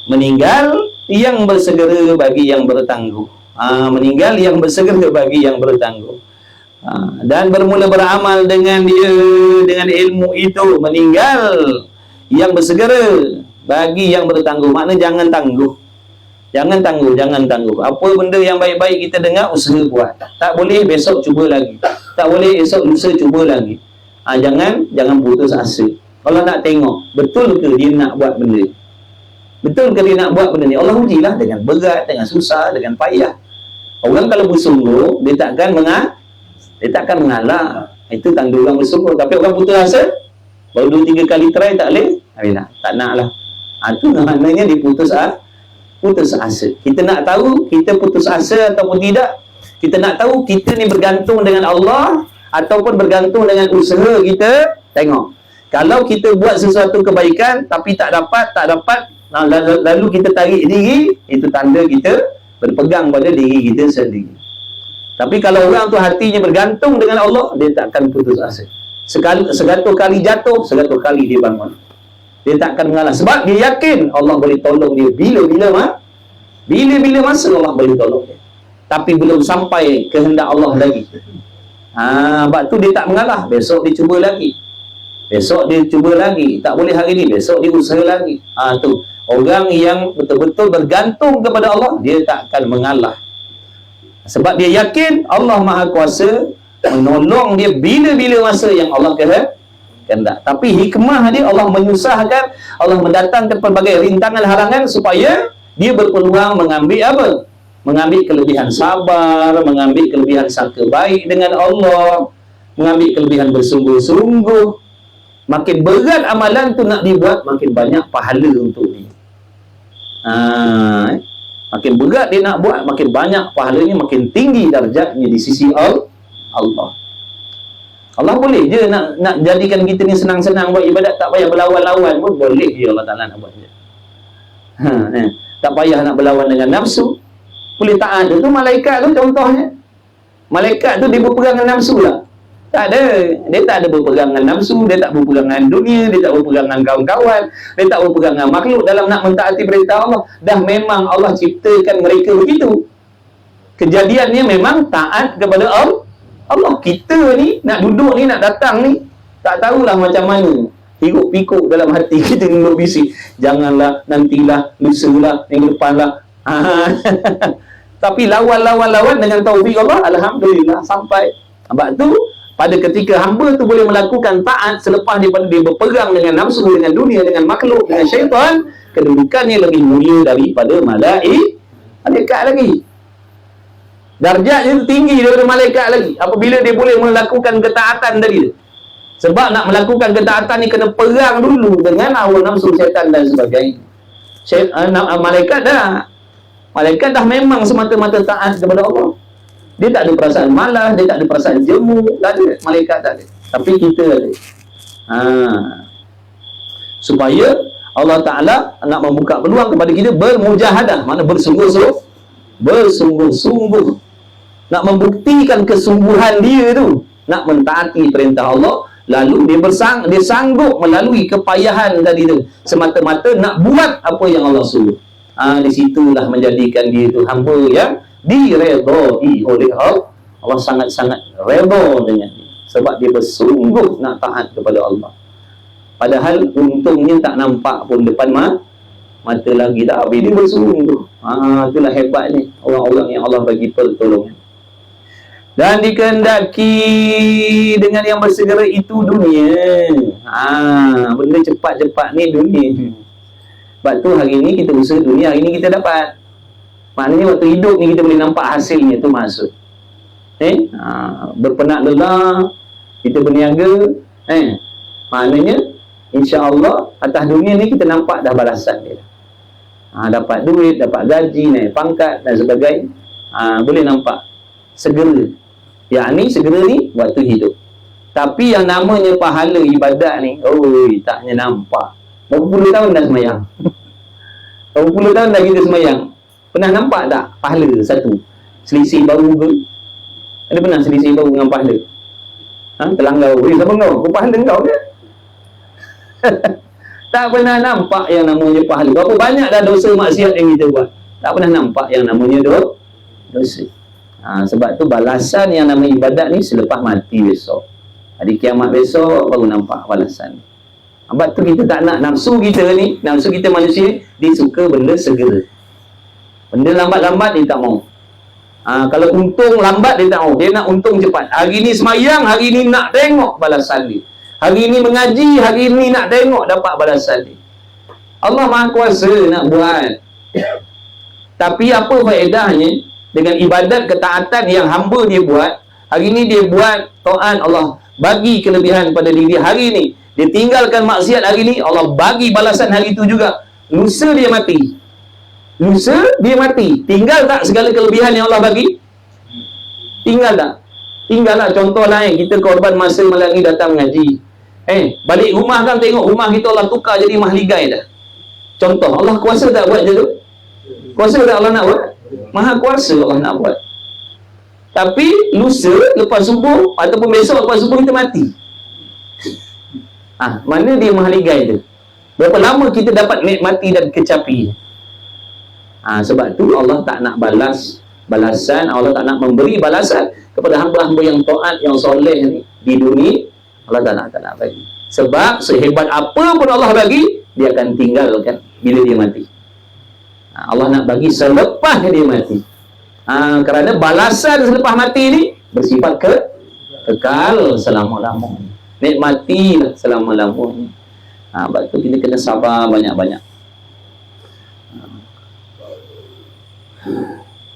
meninggal yang bersegera bagi yang bertangguh. Meninggal yang bersegera bagi yang bertangguh. Dan bermula beramal dengan ilmu itu, meninggal yang bersegera bagi yang bertangguh. Maknanya jangan tangguh. Jangan tangguh. Apa benda yang baik-baik kita dengar, usaha buat. Tak boleh besok cuba lagi. Tak boleh esok lusa cuba lagi. Jangan putus asa. Kalau nak tengok betul ke dia nak buat benda, betul ke dia nak buat benda ni, Allah ujilah dengan berat, dengan susah, dengan payah. Orang kalau bersungguh, dia takkan mengalah. Itu tanda orang bersungguh. Tapi orang putus asa, baru 2-3 kali try tak boleh, tak nak lah. Itu maknanya dia putus asa. Kita nak tahu kita putus asa ataupun tidak. Kita nak tahu kita ni bergantung dengan Allah ataupun bergantung dengan usaha kita. Tengok, kalau kita buat sesuatu kebaikan tapi tak dapat, lalu kita tarik diri, itu tanda kita berpegang pada diri kita sendiri. Tapi kalau orang tu hatinya bergantung dengan Allah, dia tak akan putus asa. Segatur kali jatuh, segatur kali dia bangun. Dia tak akan mengalah sebab dia yakin Allah boleh tolong dia bila-bila masa Allah boleh tolong dia. Tapi belum sampai kehendak Allah lagi. Sebab tu dia tak mengalah. Besok dia cuba lagi. Tak boleh hari ni, besok dia usaha lagi. Tu orang yang betul-betul bergantung kepada Allah, dia tak akan mengalah. Sebab dia yakin Allah Maha Kuasa menolong dia bila-bila masa yang Allah kehendak. Tapi hikmah dia, Allah menyusahkan, Allah mendatangkan pelbagai rintangan halangan supaya dia berpeluang mengambil apa? Mengambil kelebihan sabar, mengambil kelebihan sangka baik dengan Allah, mengambil kelebihan bersungguh-sungguh. Makin berat amalan tu nak dibuat, makin banyak pahala untuk dia. Makin berat dia nak buat, makin banyak pahalanya, makin tinggi darjatnya di sisi Allah. Allah boleh je nak jadikan kita ni senang-senang buat ibadat, tak payah berlawan-lawan pun boleh je Allah Ta'ala nak buat je. Tak payah nak berlawan dengan nafsu, boleh taat. Itu malaikat tu contohnya. Malaikat tu dia berpegang dengan nafsu lah? Tak ada. Dia tak ada berpegang dengan nafsu, dia tak berpegang dengan dunia, dia tak berpegang dengan kawan-kawan, dia tak berpegang dengan makhluk dalam nak mentaati perintah Allah. Dah memang Allah ciptakan mereka begitu. Kejadiannya memang taat kepada Allah. Kita ni nak duduk ni, nak datang ni, tak tahulah macam mana. Hiruk pikuk dalam hati kita duduk bisik. Janganlah, nantilah, lusalah, minggu depan lah. Tapi lawan dengan taufik Allah, alhamdulillah sampai. Sebab tu pada ketika hamba tu boleh melakukan taat selepas daripada dia berpegang dengan nafsu, dengan dunia, dengan makhluk, dengan syaitan, kedudukannya lebih mulia daripada malaikat lagi. Darjatnya tinggi daripada malaikat lagi apabila dia boleh melakukan ketaatan tadi. Sebab nak melakukan ketaatan ni kena perang dulu dengan hawa nafsu, syaitan dan sebagainya. Malaikat dah memang semata-mata taat kepada Allah. Dia tak ada perasaan malas, dia tak ada perasaan jemu, tak ada. Malaikat tak ada. Tapi kita ada. Supaya Allah Ta'ala nak membuka peluang kepada kita bermujahadah, makna bersungguh-sungguh, nak membuktikan kesungguhan dia tu, nak mentaati perintah Allah, lalu dia sanggup melalui kepayahan tadi tu, semata-mata nak buat apa yang Allah suruh. Di situlah menjadikan dia tu hamba yang diredai oleh Allah. Allah sangat-sangat redha dengan dia, sebab dia bersungguh nak taat kepada Allah. Padahal untungnya tak nampak pun depan mata lagi, tapi dia bersungguh. Itulah hebatnya orang-orang yang Allah bagi pertolongan. Dan dikehendaki dengan yang bersegera itu dunia. Benda cepat-cepat ni dunia. Sebab tu hari ni kita usaha dunia, hari ni kita dapat. Maknanya waktu hidup ni kita boleh nampak hasilnya, tu maksud. Berpenat lelah, kita berniaga, maknanya insya-Allah atas dunia ni kita nampak dah balasan dia. Dapat duit, dapat gaji, naik pangkat dan sebagainya. Boleh nampak segera. Yang ni segera ni waktu hidup. Tapi yang namanya pahala ibadat ni, taknya nampak. Berapa puluh tahun dah semayang. Berapa puluh tahun dah kita semayang. Pernah nampak tak pahala satu? Selisih bau ke? Ada pernah selisih bau dengan pahala? Terlanggau. Siapa kau? Kau pahala kau ke? Tak pernah nampak yang namanya pahala. Berapa banyak dah dosa maksiat yang kita buat, tak pernah nampak yang namanya dosa. Sebab tu balasan yang namanya ibadat ni selepas mati besok. Hari kiamat besok baru nampak balasan. Sebab tu kita tak nak nafsu kita ni, nafsu kita manusia, dia suka benda segera. Benda lambat-lambat dia tak mau. Kalau untung lambat dia tak mau. Dia nak untung cepat. Hari ni semayang, hari ni nak tengok balasan dia. Hari ni mengaji, hari ni nak tengok dapat balasan dia. Allah Maha Kuasa nak buat. Tapi apa faedahnya dengan ibadat ketaatan yang hamba dia buat? Hari ni dia buat taat, Allah bagi kelebihan pada diri hari ni. Dia tinggalkan maksiat hari ni, Allah bagi balasan hari tu juga. Lusa dia mati. Tinggal tak segala kelebihan yang Allah bagi? Tinggal tak? Tinggal lah. Contohlah kita korban masa malam ni datang ngaji. Balik rumah kan tengok rumah kita Allah tukar jadi mahligai dah. Contoh, Allah kuasa tak buat je tu? Kuasa tak Allah nak buat? Maha kuasa Allah nak buat. Tapi lusa lepas subuh ataupun besok lepas subuh kita mati. Mana dia mahligai tu? Berapa lama kita dapat nikmati dan kecapi? Sebab tu Allah tak nak balasan, Allah tak nak memberi balasan kepada hamba-hamba yang taat, yang soleh ni di dunia. Allah tak nak bagi. Sebab sehebat apa pun Allah bagi, dia akan tinggalkan bila dia mati. Allah nak bagi selepas dia mati. Kerana balasan selepas mati ni bersifat kekal selama-lamanya. nikmatilah selama-lamanya. Sebab tu kita kena sabar banyak-banyak.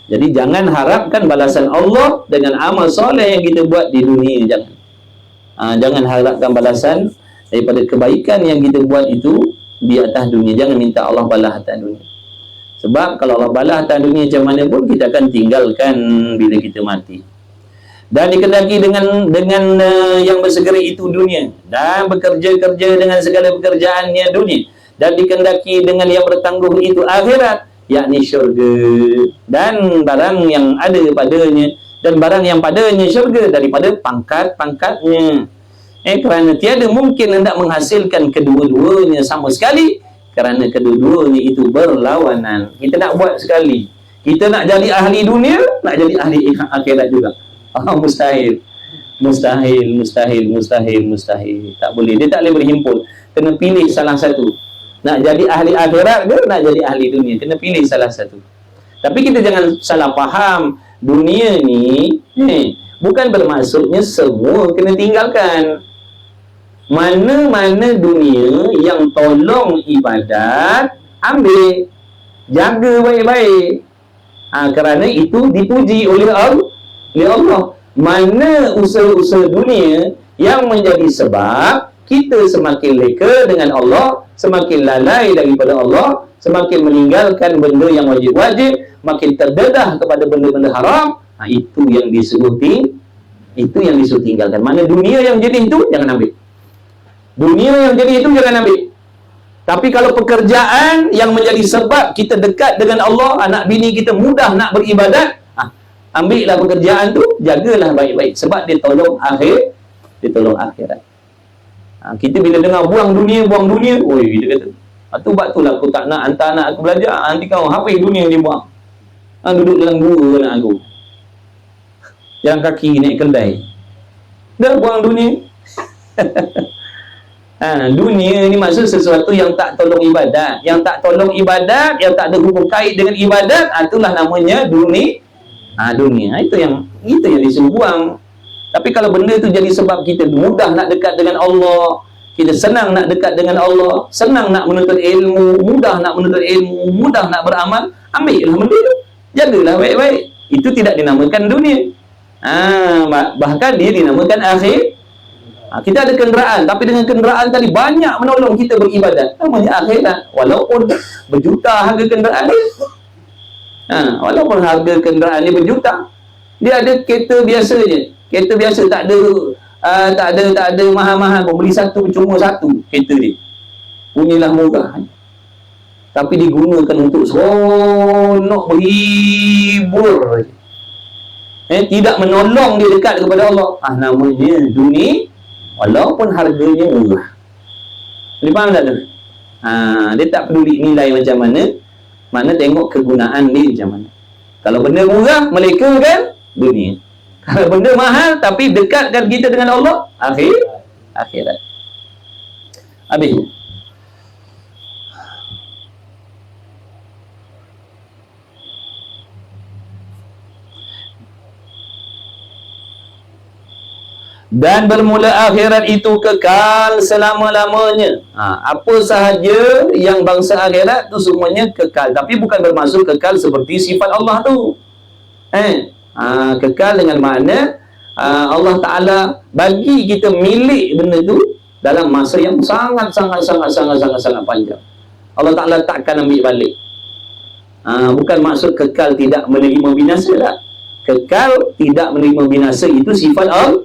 Jadi jangan harapkan balasan Allah dengan amal soleh yang kita buat di dunia. Jangan harapkan balasan daripada kebaikan yang kita buat itu di atas dunia. Jangan minta Allah balas atas dunia. Sebab kalau Allah balas atas dunia macam mana pun, kita akan tinggalkan bila kita mati. Dan dikendaki dengan yang bersegera itu dunia, dan bekerja-kerja dengan segala pekerjaannya dunia, dan dikendaki dengan yang bertangguh itu akhirat, yakni syurga dan barang yang ada padanya, dan barang yang padanya syurga daripada pangkat-pangkatnya. Kerana tiada mungkin hendak menghasilkan kedua-duanya sama sekali, kerana kedua-duanya itu berlawanan. Kita nak buat sekali, kita nak jadi ahli dunia, nak jadi ahli akhirat juga. Mustahil. Tak boleh. Dia tak boleh berhimpun. Kena pilih salah satu. Nak jadi ahli akhirat ke nak jadi ahli dunia? Kena pilih salah satu. Tapi kita jangan salah faham. Dunia ni bukan bermaksudnya semua kena tinggalkan. Mana-mana dunia yang tolong ibadat, ambil. Jaga baik-baik. Kerana itu dipuji oleh Allah. Mana usaha-usaha dunia yang menjadi sebab kita semakin leka dengan Allah, semakin lalai daripada Allah, semakin meninggalkan benda yang wajib-wajib, makin terdedah kepada benda-benda haram, itu yang disuruh tinggalkan. Mana dunia yang jadi itu, jangan ambil. Dunia yang jadi itu, jangan ambil. Tapi kalau pekerjaan yang menjadi sebab kita dekat dengan Allah, anak bini kita mudah nak beribadat, ambillah pekerjaan tu, jagalah baik-baik. Sebab dia tolong akhirat. Kita bila dengar buang dunia, kita kata, tu sebab tu lah aku tak nak hantar anak aku belajar. Nanti kau habis dunia dia buang. Duduk dalam gua anak aku. Yang kaki naik kedai. Dah buang dunia. Dunia ni maksud sesuatu yang tak tolong ibadat. Yang tak tolong ibadat, yang tak ada hubung kait dengan ibadat, itulah namanya dunia. Dunia. Itu yang disuruh buang. Tapi kalau benda tu jadi sebab kita mudah nak dekat dengan Allah, kita senang nak dekat dengan Allah, senang nak menuntut ilmu, mudah nak menuntut ilmu, mudah nak beramal, ambillah benda tu. Jagalah baik-baik. Itu tidak dinamakan dunia. Bahkan dia dinamakan akhir. Kita ada kenderaan, tapi dengan kenderaan tadi banyak menolong kita beribadat. Namanya akhirat. Walaupun berjuta harga kenderaan dia. Walaupun harga kenderaan ni berjuta, dia ada kereta biasa je. Kereta biasa tak ada mahal-mahal pun. Beli satu cuma satu kereta dia. Bunyilah murah. Tapi digunakan untuk seronok berhibur. Tidak menolong dia dekat kepada Allah. Namanya dunia, walaupun harganya murah. Boleh faham tak tu? Dia tak peduli nilai macam mana. Mana tengok kegunaan dia macam mana. Kalau benda murah, melekakan dunia. Kalau benda mahal, tapi dekatkan kita dengan Allah, akhirat. Habis. Dan bermula akhirat itu kekal selama-lamanya. Apa sahaja yang bangsa akhirat tu semuanya kekal. Tapi bukan bermaksud kekal seperti sifat Allah tu. Kekal dengan makna Allah Ta'ala bagi kita milik benda tu dalam masa yang sangat panjang. Allah Ta'ala takkan ambil balik. Bukan maksud kekal tidak menerima binasa tak. Kekal tidak menerima binasa itu sifat Allah.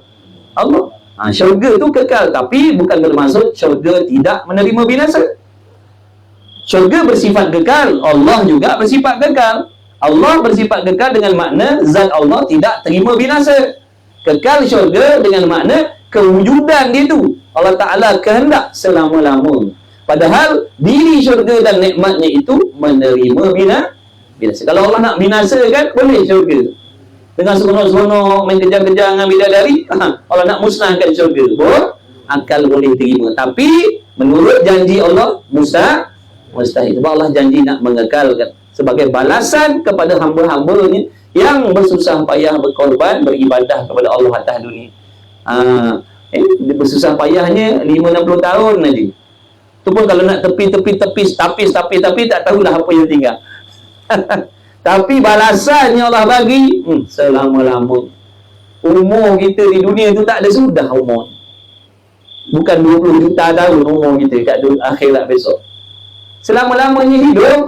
Syurga tu kekal, tapi bukan bermaksud syurga tidak menerima binasa. Syurga bersifat kekal, Allah juga bersifat kekal. Allah bersifat kekal dengan makna zat Allah tidak terima binasa. Kekal syurga dengan makna kewujudan dia tu, Allah Ta'ala kehendak selama-lamanya. Padahal diri syurga dan nikmatnya itu menerima binasa. Kalau Allah nak binasakan, boleh syurga dengan seronok-seronok main kejar-kejar dengan bidadari, Allah nak musnahkan syurga, akal boleh terima. Tapi menurut janji Allah, mustahil. Sebab Allah janji nak mengekalkan sebagai balasan kepada hamba-hambanya yang bersusah payah berkorban beribadah kepada Allah atas dunia. Dia bersusah payahnya 5-60 tahun aja. Tu pun kalau nak tapis tak tahulah apa yang tinggal. Tapi balasannya Allah bagi selama-lama. Umur kita di dunia tu tak ada sudah umur. Bukan 20 juta tahun umur kita kat akhirat besok. Selama-lamanya hidup.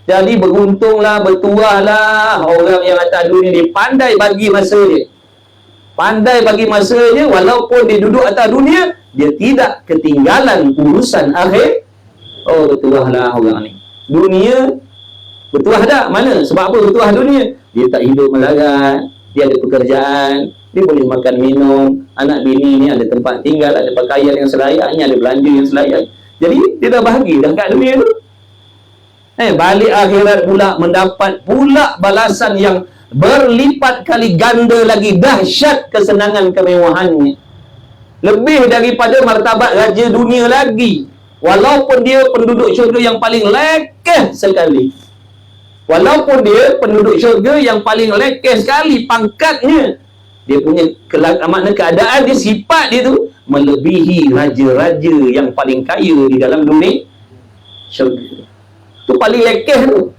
Jadi beruntunglah, bertuahlah orang yang atas dunia ni, pandai bagi masa dia. Pandai bagi masa dia, walaupun dia duduk atas dunia, dia tidak ketinggalan urusan akhir. Oh, bertuahlah orang ni. Dunia bertuah tak? Mana? Sebab apa bertuah dunia? Dia tak hidup melarat, dia ada pekerjaan, dia boleh makan minum, anak bini ni ada tempat tinggal, ada pakaian yang selayaknya, ada belanja yang selayak. Jadi dia dah bahagia dah kat dunia tu. Balik akhirat pula mendapat pula balasan yang berlipat kali ganda lagi dahsyat kesenangan kemewahannya. Lebih daripada martabat raja dunia lagi. Walaupun dia penduduk syurga yang paling lekeh sekali. Walaupun dia penduduk syurga yang paling lekeh sekali pangkatnya, dia punya makna keadaan dia, sifat dia tu melebihi raja-raja yang paling kaya di dalam dunia syurga. Tu paling lekeh tu.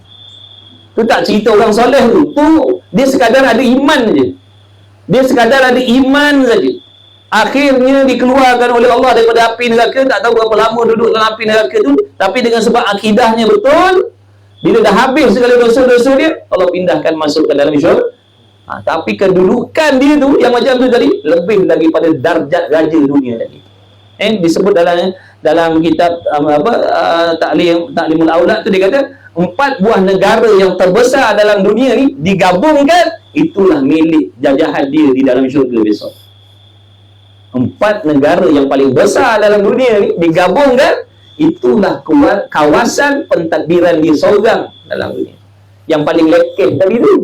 Tu tak cerita orang soleh tu. Tu dia sekadar ada iman je. Dia sekadar ada iman saja. Akhirnya dikeluarkan oleh Allah daripada api neraka, tak tahu berapa lama duduk dalam api neraka tu, tapi dengan sebab akidahnya betul, bila dah habis segala dosa-dosa dia, Allah pindahkan masuk ke dalam syurga. Tapi kedudukan dia tu yang macam tu tadi lebih daripada darjat raja dunia tadi. Disebut dalam kitab Ta'limul Aulad tu, dia kata 4 buah negara yang terbesar dalam dunia ni digabungkan, itulah milik jajahan dia di dalam syurga besok. 4 negara yang paling besar dalam dunia ni digabungkan, itulah kawasan pentadbiran dia seorang dalam dunia. Yang paling lekeh tadi tu.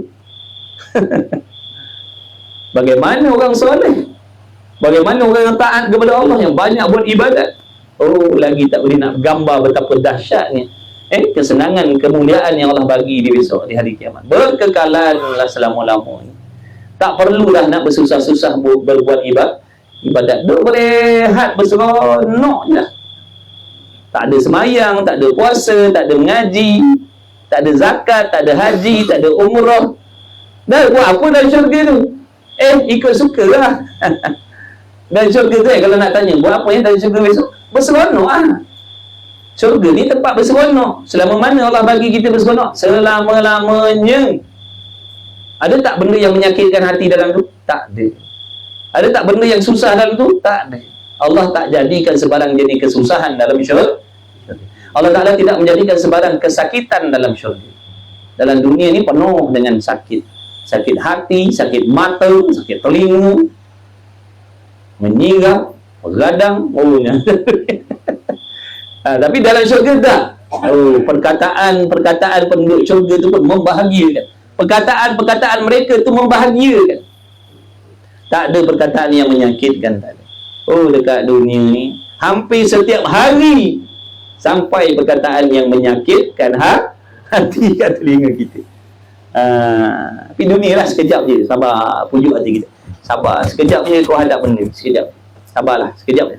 Bagaimana orang soleh? Bagaimana orang yang taat kepada Allah, yang banyak buat ibadat? Oh, lagi tak boleh nak gambar betapa dahsyatnya kesenangan, kemuliaan yang Allah bagi di besok, di hari kiamat. Berkekalanlah selama-lamanya. Tak perlulah nak bersusah-susah berbuat ibadat. Duk berehat berseronok je. Tak ada semayang, tak ada puasa, tak ada mengaji, tak ada zakat, tak ada haji, tak ada umrah. Dah buat apa dalam syurga tu? Ikut suka lah. Dan syurga tu kalau nak tanya, buat apa yang dalam syurga besok? Berseronok lah. Syurga ni tempat berseronok. Selama mana Allah bagi kita berseronok? Selama-lamanya. Ada tak benda yang menyakitkan hati dalam tu? Tak ada. Ada tak benda yang susah dalam tu? Tak ada. Allah tak jadikan sebarang jenis kesusahan dalam syurga. Allah Ta'ala tidak menjadikan sebarang kesakitan dalam syurga. Dalam dunia ni penuh dengan sakit. Sakit hati, sakit mata, sakit telinga, menyirap, bergadang. Tapi dalam syurga tak. Perkataan penduduk syurga tu pun membahagiakan. Perkataan mereka tu membahagiakan. Tak ada perkataan yang menyakitkan, tak ada. Dekat dunia ni hampir setiap hari sampai perkataan yang menyakitkan hati kat telinga kita. Tapi dunia lah sekejap je. Sabar, pujuk hati kita. Sabar, sekejap je kau hadap benda. Sekejap. Sabarlah, sekejap je.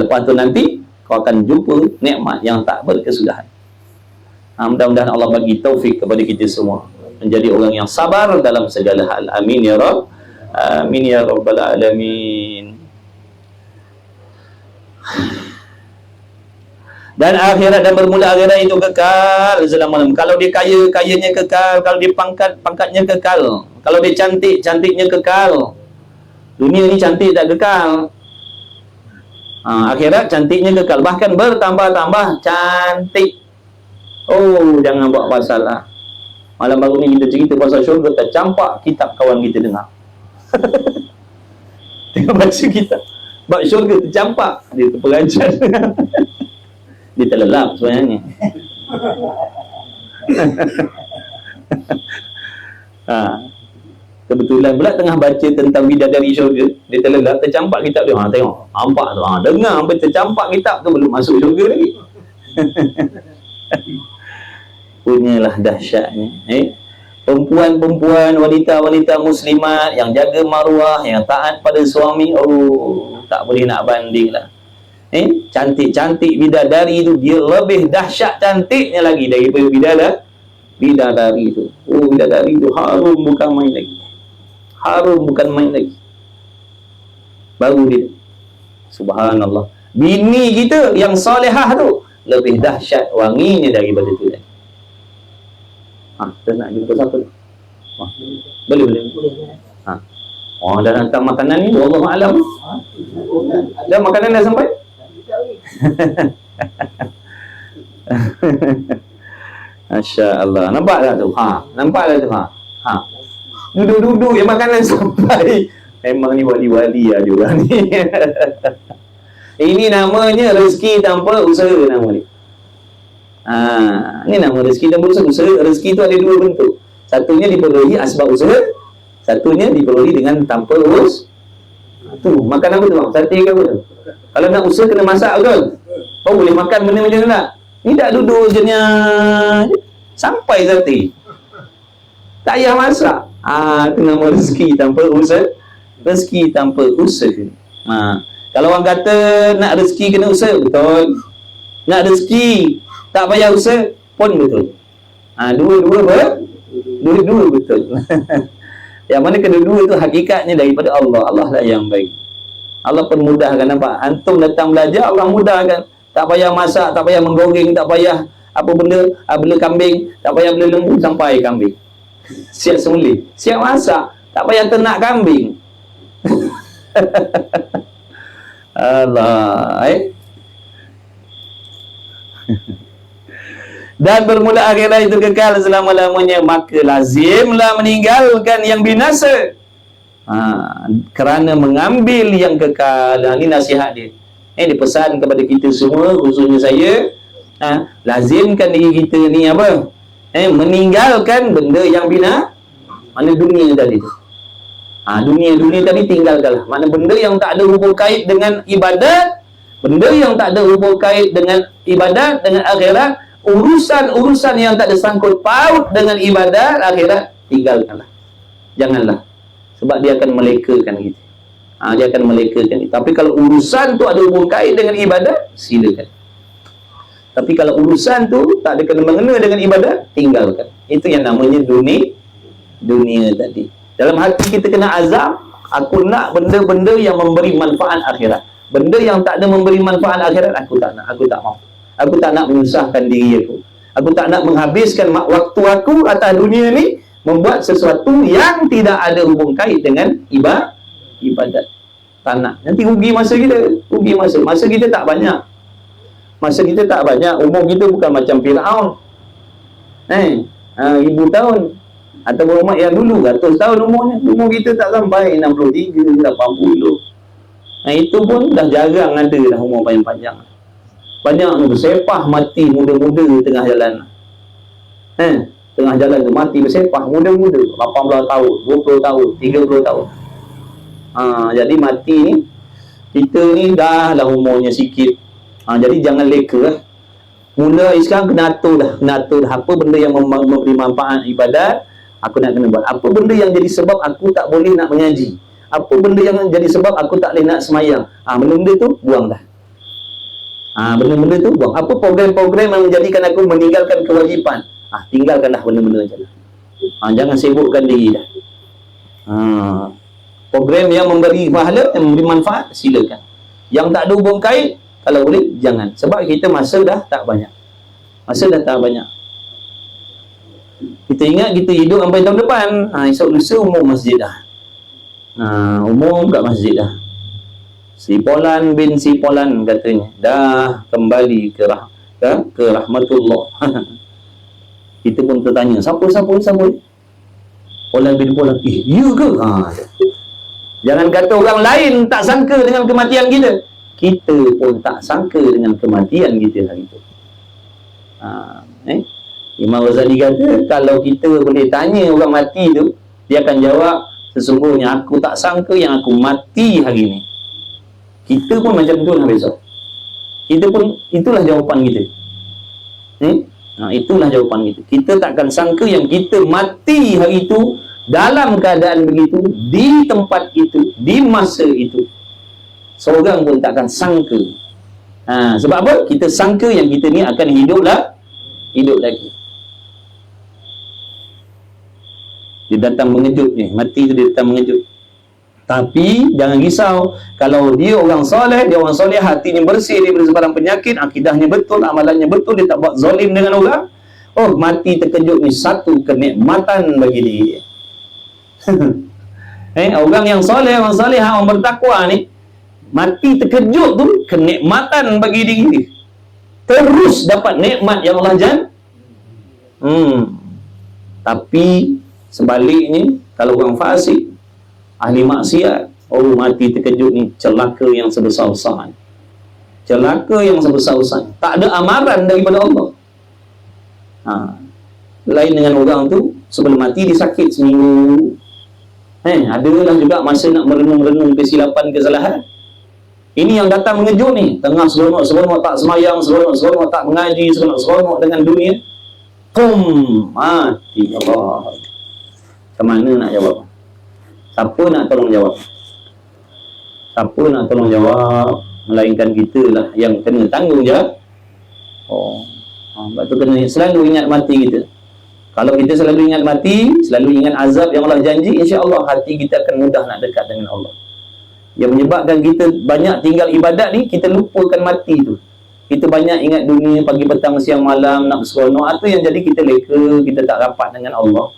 Lepas tu nanti kau akan jumpa nikmat yang tak berkesudahan. Mudah-mudahan Allah bagi taufik kepada kita semua menjadi orang yang sabar dalam segala hal. Amin ya Rabb. Amin ya Rabbal Alamin. Dan akhirat dan bermula akhirat itu kekal selama-lamanya. Kalau dia kaya, kayanya kekal. Kalau dia pangkat, pangkatnya kekal. Kalau dia cantik, cantiknya kekal. Dunia ni cantik tak kekal. Akhirat cantiknya kekal. Bahkan bertambah-tambah cantik. Jangan buat pasal lah. Malam baru ni kita cerita pasal syurga, tercampak kitab kawan kita dengar. Tengah baca kitab bab syurga, tercampak. Dia terperancat. Dia terlelap sebenarnya. Kebetulan pula tengah baca tentang bidadari syurga, dia terlelap, tercampak kitab dia. Tengok, nampak tu. Dengar sampai tercampak kitab tu, belum masuk syurga lagi. Punyalah dahsyatnya. Perempuan-perempuan, wanita-wanita muslimat yang jaga maruah, yang taat pada suami, oh, tak boleh nak banding lah. Cantik-cantik bidadari itu, dia lebih dahsyat cantiknya lagi daripada bidadari itu. Oh, bidadari itu harum bukan main lagi. Harum bukan main lagi. Baru dia, subhanallah, bini kita yang solehah tu lebih dahsyat wanginya daripada tu lagi. Kita nak jumpa siapa? Boleh. Dah hantar makanan ni, wallahu a'lam. Dah makanan dah sampai? Masya-Allah. Nampak tak tu? Nampak tak tu? Duduk-duduk yang makanan sampai. Memang ni wali-wali lah juga ni. Ini namanya rezeki tanpa usaha nama ni. Ini nama rezeki tanpa usaha. Rezeki tu ada dua bentuk. Satunya diperolehi asbab usaha, satunya diperolehi dengan tanpa usaha. Tu makan apa tu bang? Sate ke apa tu? Kalau nak usaha kena masak betul? Kau boleh makan benda macam tu tak? Ni tak duduk je sampai sate. Tak payah masak. Itu nama rezeki tanpa usaha. Rezeki tanpa usaha. Kalau orang kata nak rezeki kena usaha, betul. Nak rezeki tak payah usaha pun betul. Dua-dua betul. Yang mana kedua-dua tu hakikatnya daripada Allah. Allah lah yang baik. Allah pun mudahkan, nampak? Antum datang belajar, Allah mudahkan. Tak payah masak, tak payah menggoreng, tak payah apa benda, bela kambing, tak payah bela lembu sampai kambing. Siap sembelih, siap masak, tak payah ternak kambing. Allah, Dan bermula akhirat itu kekal selama-lamanya, maka lazimlah meninggalkan yang binasa kerana mengambil yang kekal. Ini nasihat dia. Ini pesan kepada kita semua, khususnya saya. Lazimkan diri kita ni apa? Meninggalkan benda yang bina. Mana dunia tadi tu? Dunia tadi tinggalkanlah. Mana benda yang tak ada hubung kait dengan ibadat, benda yang tak ada hubung kait dengan ibadat, dengan akhirat, urusan-urusan yang tak ada sangkut paut dengan ibadat akhirat, tinggalkanlah. Janganlah. Sebab dia akan melekakan kita. Dia akan melekakan kita. Tapi kalau urusan tu ada hubung kait dengan ibadat, silakan. Tapi kalau urusan tu tak ada kena-mengena dengan ibadat, tinggalkan. Itu yang namanya dunia tadi. Dalam hati kita kena azam, aku nak benda-benda yang memberi manfaat akhirat. Benda yang tak ada memberi manfaat akhirat, aku tak nak, aku tak mau. Aku tak nak menyusahkan diri aku. Aku tak nak menghabiskan waktu aku atas dunia ni membuat sesuatu yang tidak ada hubung kait dengan ibadat. Tak nak. Nanti rugi masa kita. Rugi masa. Masa kita tak banyak. Masa kita tak banyak. Umur kita bukan macam Fir'aun. 1000 tahun. Atau umat yang dulu 100 tahun umurnya. Umur kita tak sampai 63, 80. Itu pun dah jarang ada dah umur panjang-panjang. Banyak bersepah mati muda-muda tengah jalan. Tengah jalan tu mati bersepah muda-muda, 18 tahun, 20 tahun, 30 tahun. Jadi mati ni, kita ni dah lah umurnya sikit. Jadi jangan leka lah. Mula sekarang kena atur dah. Apa benda yang memberi manfaat ibadat, aku nak kena buat. Apa benda yang jadi sebab aku tak boleh nak mengaji, apa benda yang jadi sebab aku tak boleh nak semayang, benda-benda tu buang dah. Benda-benda tu buang. Apa program-program yang menjadikan aku meninggalkan kewajipan, tinggalkanlah benda-benda macam tu. Jangan sibukkan diri dah. Program yang memberi pahala, yang memberi manfaat, silakan. Yang tak ada hubung kait, kalau boleh jangan. Sebab kita masa dah tak banyak. Kita ingat kita hidup sampai tahun depan, esok lusa umur masjid dah. Umur kat masjid dah. Si Polan bin si Polan katanya dah kembali ke rahmatullah. Kita pun tertanya, siapa? Polan bin Polan. Ya ke? Jangan kata orang lain tak sangka dengan kematian kita, kita pun tak sangka dengan kematian kita hari itu. Imam Ghazali kata, kalau kita boleh tanya orang mati tu, dia akan jawab, sesungguhnya aku tak sangka yang aku mati hari ini. Kita pun macam tu lah besok. Kita pun, itulah jawapan kita. Itulah jawapan kita. Kita takkan sangka yang kita mati hari itu dalam keadaan begitu, di tempat itu, di masa itu. Seorang pun takkan sangka. Sebab apa? Kita sangka yang kita ni akan hidup lagi. Dia datang mengejut ni, mati tu dia datang mengejut. Tapi jangan risau, kalau dia orang soleh, hatinya bersih daripada sebarang penyakit, akidahnya betul, amalannya betul, dia tak buat zalim dengan orang, mati terkejut ni satu kenikmatan bagi dia. Orang yang soleh, orang bertakwa ni, mati terkejut tu kenikmatan bagi diri dia. Terus dapat nikmat yang Allah Tapi sebaliknya, kalau orang fasik, ahli maksiat, mati terkejut ni celaka yang sebesar-besar. Celaka yang sebesar-besar. Tak ada amaran daripada Allah. Lain dengan orang tu, sebelum mati dia sakit seminggu. Adalah juga masa nak merenung-renung kesilapan, kesalahan. Ini yang datang mengejut ni. Tengah seronok-seronok tak semayang, seronok-seronok tak mengaji, seronok-seronok dengan dunia. Mati. Allah. Macam mana nak jawab? Siapa nak tolong jawab? Siapa nak tolong jawab? Melainkan kita lah yang kena tanggung jawab. Sebab tu kena selalu ingat mati kita. Kalau kita selalu ingat mati, selalu ingat azab yang Allah janji, insya-Allah hati kita akan mudah nak dekat dengan Allah. Yang menyebabkan kita banyak tinggal ibadat ni, kita lupakan mati tu. Kita banyak ingat dunia pagi, petang, siang, malam, nak berseronok. Itu yang jadi kita leka, kita tak rapat dengan Allah.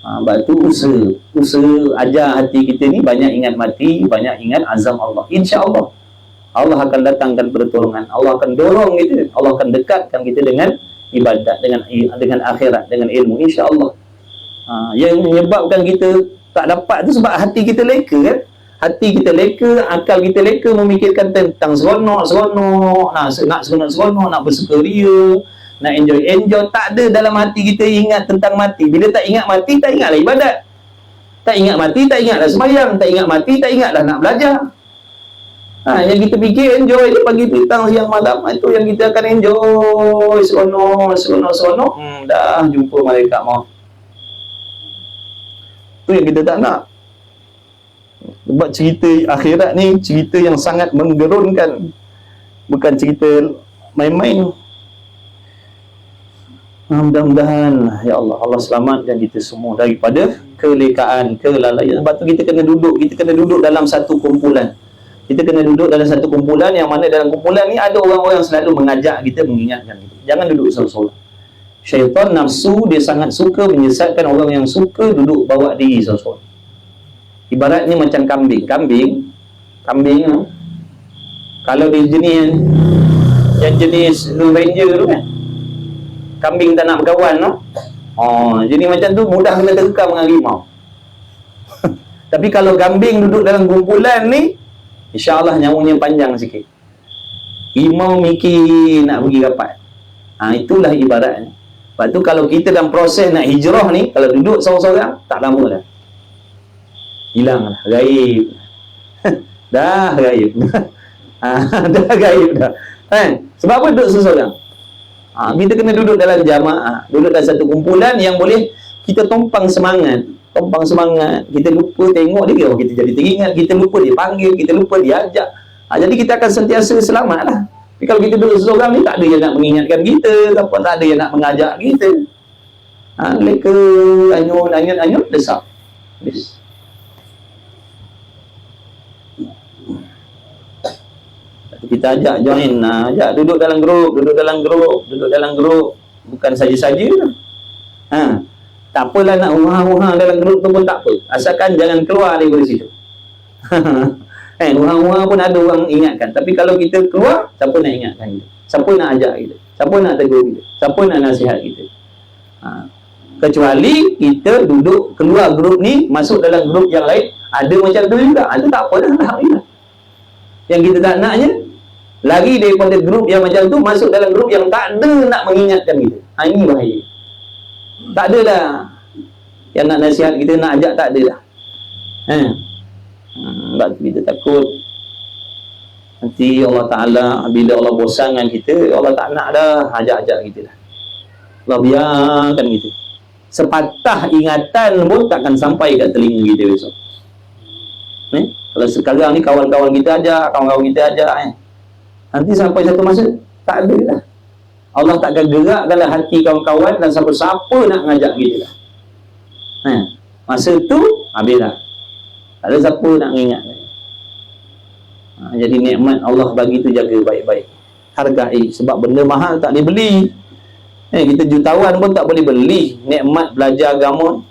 Sebab tu usaha ajar hati kita ni banyak ingat mati, banyak ingat azam Allah. InsyaAllah Allah akan datangkan pertolongan, Allah akan dorong kita, Allah akan dekatkan kita dengan ibadat, dengan akhirat, dengan ilmu, insyaAllah. Yang menyebabkan kita tak dapat tu sebab hati kita leka kan. Hati kita leka, akal kita leka memikirkan tentang seronok, nak seronok, nak bersukaria, nak enjoy. Tak ada dalam hati kita ingat tentang mati. Bila tak ingat mati, tak ingatlah ibadat. Tak ingat mati, tak ingatlah sembahyang. Tak ingat mati, tak ingatlah nak belajar. Yang kita fikir enjoy je pagi, petang, siang, malam. Itu yang kita akan enjoy. Seronok. Dah jumpa malaikat maut. Itu yang kita tak nak. Sebab cerita akhirat ni cerita yang sangat menggerunkan. Bukan cerita main-main. Mudah-mudahan ya Allah selamatkan kita semua daripada kelekaan, kelalaian. Sebab tu kita kena duduk dalam satu kumpulan. Kita kena duduk dalam satu kumpulan yang mana dalam kumpulan ni ada orang-orang yang selalu mengajak kita, mengingatkan kita. Jangan duduk seorang-seorang. Syaitan nafsu dia sangat suka menyesatkan orang yang suka duduk bawa diri seorang-seorang. Ibaratnya macam kambing. Kambing kalau dia jenis ranger tu kan, kambing tak nak berkawan no? Jadi macam tu mudah kena terkam dengan rimau. Tapi kalau kambing duduk dalam kumpulan ni, insya-Allah nyawanya panjang sikit. Rimau mikir nak pergi rapat. Itulah ibaratnya. Lepas tu kalau kita dalam proses nak hijrah ni, kalau duduk seorang-seorang, tak lama dah hilang lah, gaib. Dah gaib. Dah gaib dah. Sebab apa duduk seorang-seorang? Kita kena duduk dalam jamaah, duduk dalam satu kumpulan yang boleh kita tumpang semangat. Kita lupa tengok dia, kita jadi teringat, kita lupa dia panggil, kita lupa dia ajak. Jadi kita akan sentiasa selamat lah. Tapi kalau kita duduk seorang ni, tak ada yang nak mengingatkan kita, tak ada yang nak mengajak kita. Leka, anyun, desak. Habis. Kita ajak join, ajak duduk dalam grup, bukan saja-saja. Tak apalah nak uhang-uhang dalam grup tu pun tak apa, asalkan jangan keluar daripada situ. Uhang-uhang pun ada orang ingatkan, tapi kalau kita keluar, siapa nak ingatkan kita? Siapa nak ajak kita? Siapa nak tegur kita? Siapa nak nasihat kita? Kecuali kita duduk keluar grup ni, masuk dalam grup yang lain, ada macam tu juga, ada tak apa dah. Yang kita tak naknya, lari daripada grup yang macam tu, masuk dalam grup yang tak ada nak mengingatkan kita. Ini bahaya. Tak ada dah yang nak nasihat kita, nak ajak, tak ada dah. Sebab kita takut nanti Allah Ta'ala bila Allah bosankan kita, Allah tak nak dah ajak-ajak kita dah. Allah biarkan gitu. Sepatah ingatan pun takkan sampai kat telinga kita besok. Kalau sekarang ni kawan-kawan kita ajak, kawan-kawan kita ajak, nanti sampai satu masa tak ada lah. Allah takkan gerakkanlah hati kawan-kawan dan siapa-siapa nak ngajak kita lah. Masa tu habislah. Tak ada siapa nak ingat. Jadi nikmat Allah bagi tu jaga baik-baik, hargai, sebab benda mahal tak boleh beli. Kita jutawan pun tak boleh beli nikmat belajar agama.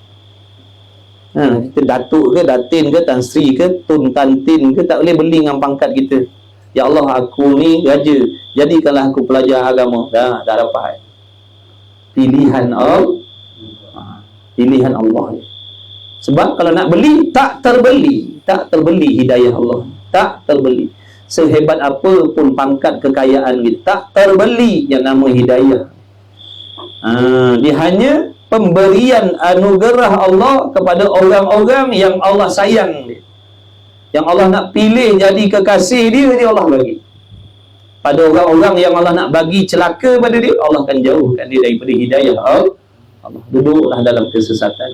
Kita datuk ke, datin ke, tan sri ke, tun tantin ke, tak boleh beli dengan pangkat kita. Ya Allah, aku ni raja, jadikanlah aku pelajar agama. Dah dapat. Pilihan Allah. Pilihan Allah. Sebab kalau nak beli, tak terbeli. Tak terbeli hidayah Allah. Tak terbeli. Sehebat apa pun pangkat kekayaan kita, tak terbeli yang nama hidayah. Dia hanya pemberian anugerah Allah kepada orang-orang yang Allah sayang dia, yang Allah nak pilih jadi kekasih dia Allah bagi. Pada orang-orang yang Allah nak bagi celaka pada dia, Allah akan jauhkan dia daripada hidayah Allah. Duduklah dalam kesesatan.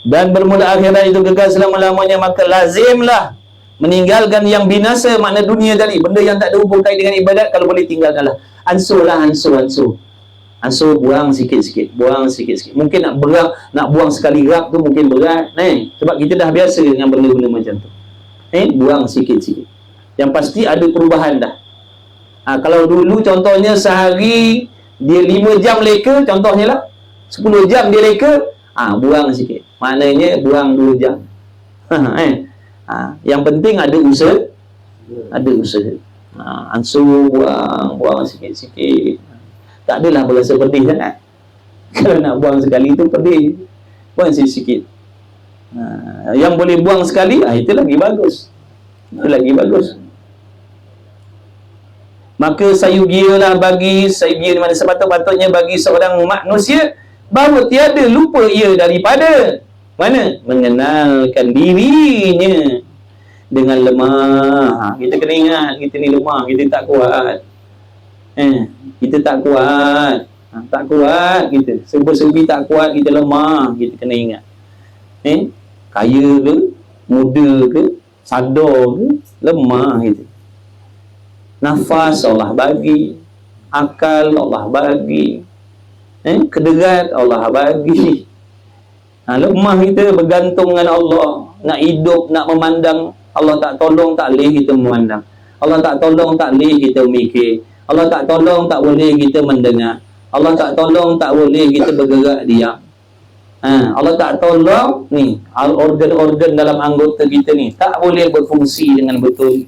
Dan bermula akhirat itu kekal selama-lamanya, maka lazimlah meninggalkan yang binasa, makna dunia tadi, benda yang tak ada hubung kait dengan ibadat. Kalau boleh tinggalkanlah. Ansur, buang sikit-sikit, buang sikit-sikit. Mungkin nak buang sekali rap tu mungkin berat, sebab kita dah biasa dengan benda-benda macam tu. Buang sikit-sikit. Yang pasti ada perubahan dah. Kalau dulu contohnya sehari dia 5 jam leka, contohnya lah 10 jam dia leka, buang sikit. Maknanya buang 2 jam. Yang penting ada usaha. Ada usaha. Ansur, buang sikit-sikit. Tak adalah berasa pedih sangat. Kalau nak buang sekali tu pedih. Buang sikit-sikit. Yang boleh buang sekali, itu lagi bagus. Itu lagi bagus. Maka sayugialah bagi, sayugia di mana sepatut-patutnya bagi seorang manusia, bahawa tiada lupa ia daripada mana? Mengenalkan dirinya dengan lemah. Kita kena ingat, kita ni lemah, kita tak kuat. Kita tak kuat. Tak kuat kita. Serba-serbi tak kuat, kita lemah. Kita kena ingat. Kaya ke, muda ke, sadar ke, lemah kita. Nafas Allah bagi, akal Allah bagi, kederat Allah bagi. Lemah kita bergantung dengan Allah. Nak hidup, nak memandang, Allah tak tolong, tak boleh kita memandang. Allah tak tolong, tak boleh kita mikir. Allah tak tolong, tak boleh kita mendengar. Allah tak tolong, tak boleh kita bergerak diam. Allah tak tolong, ni organ-organ dalam anggota kita ni tak boleh berfungsi dengan betul.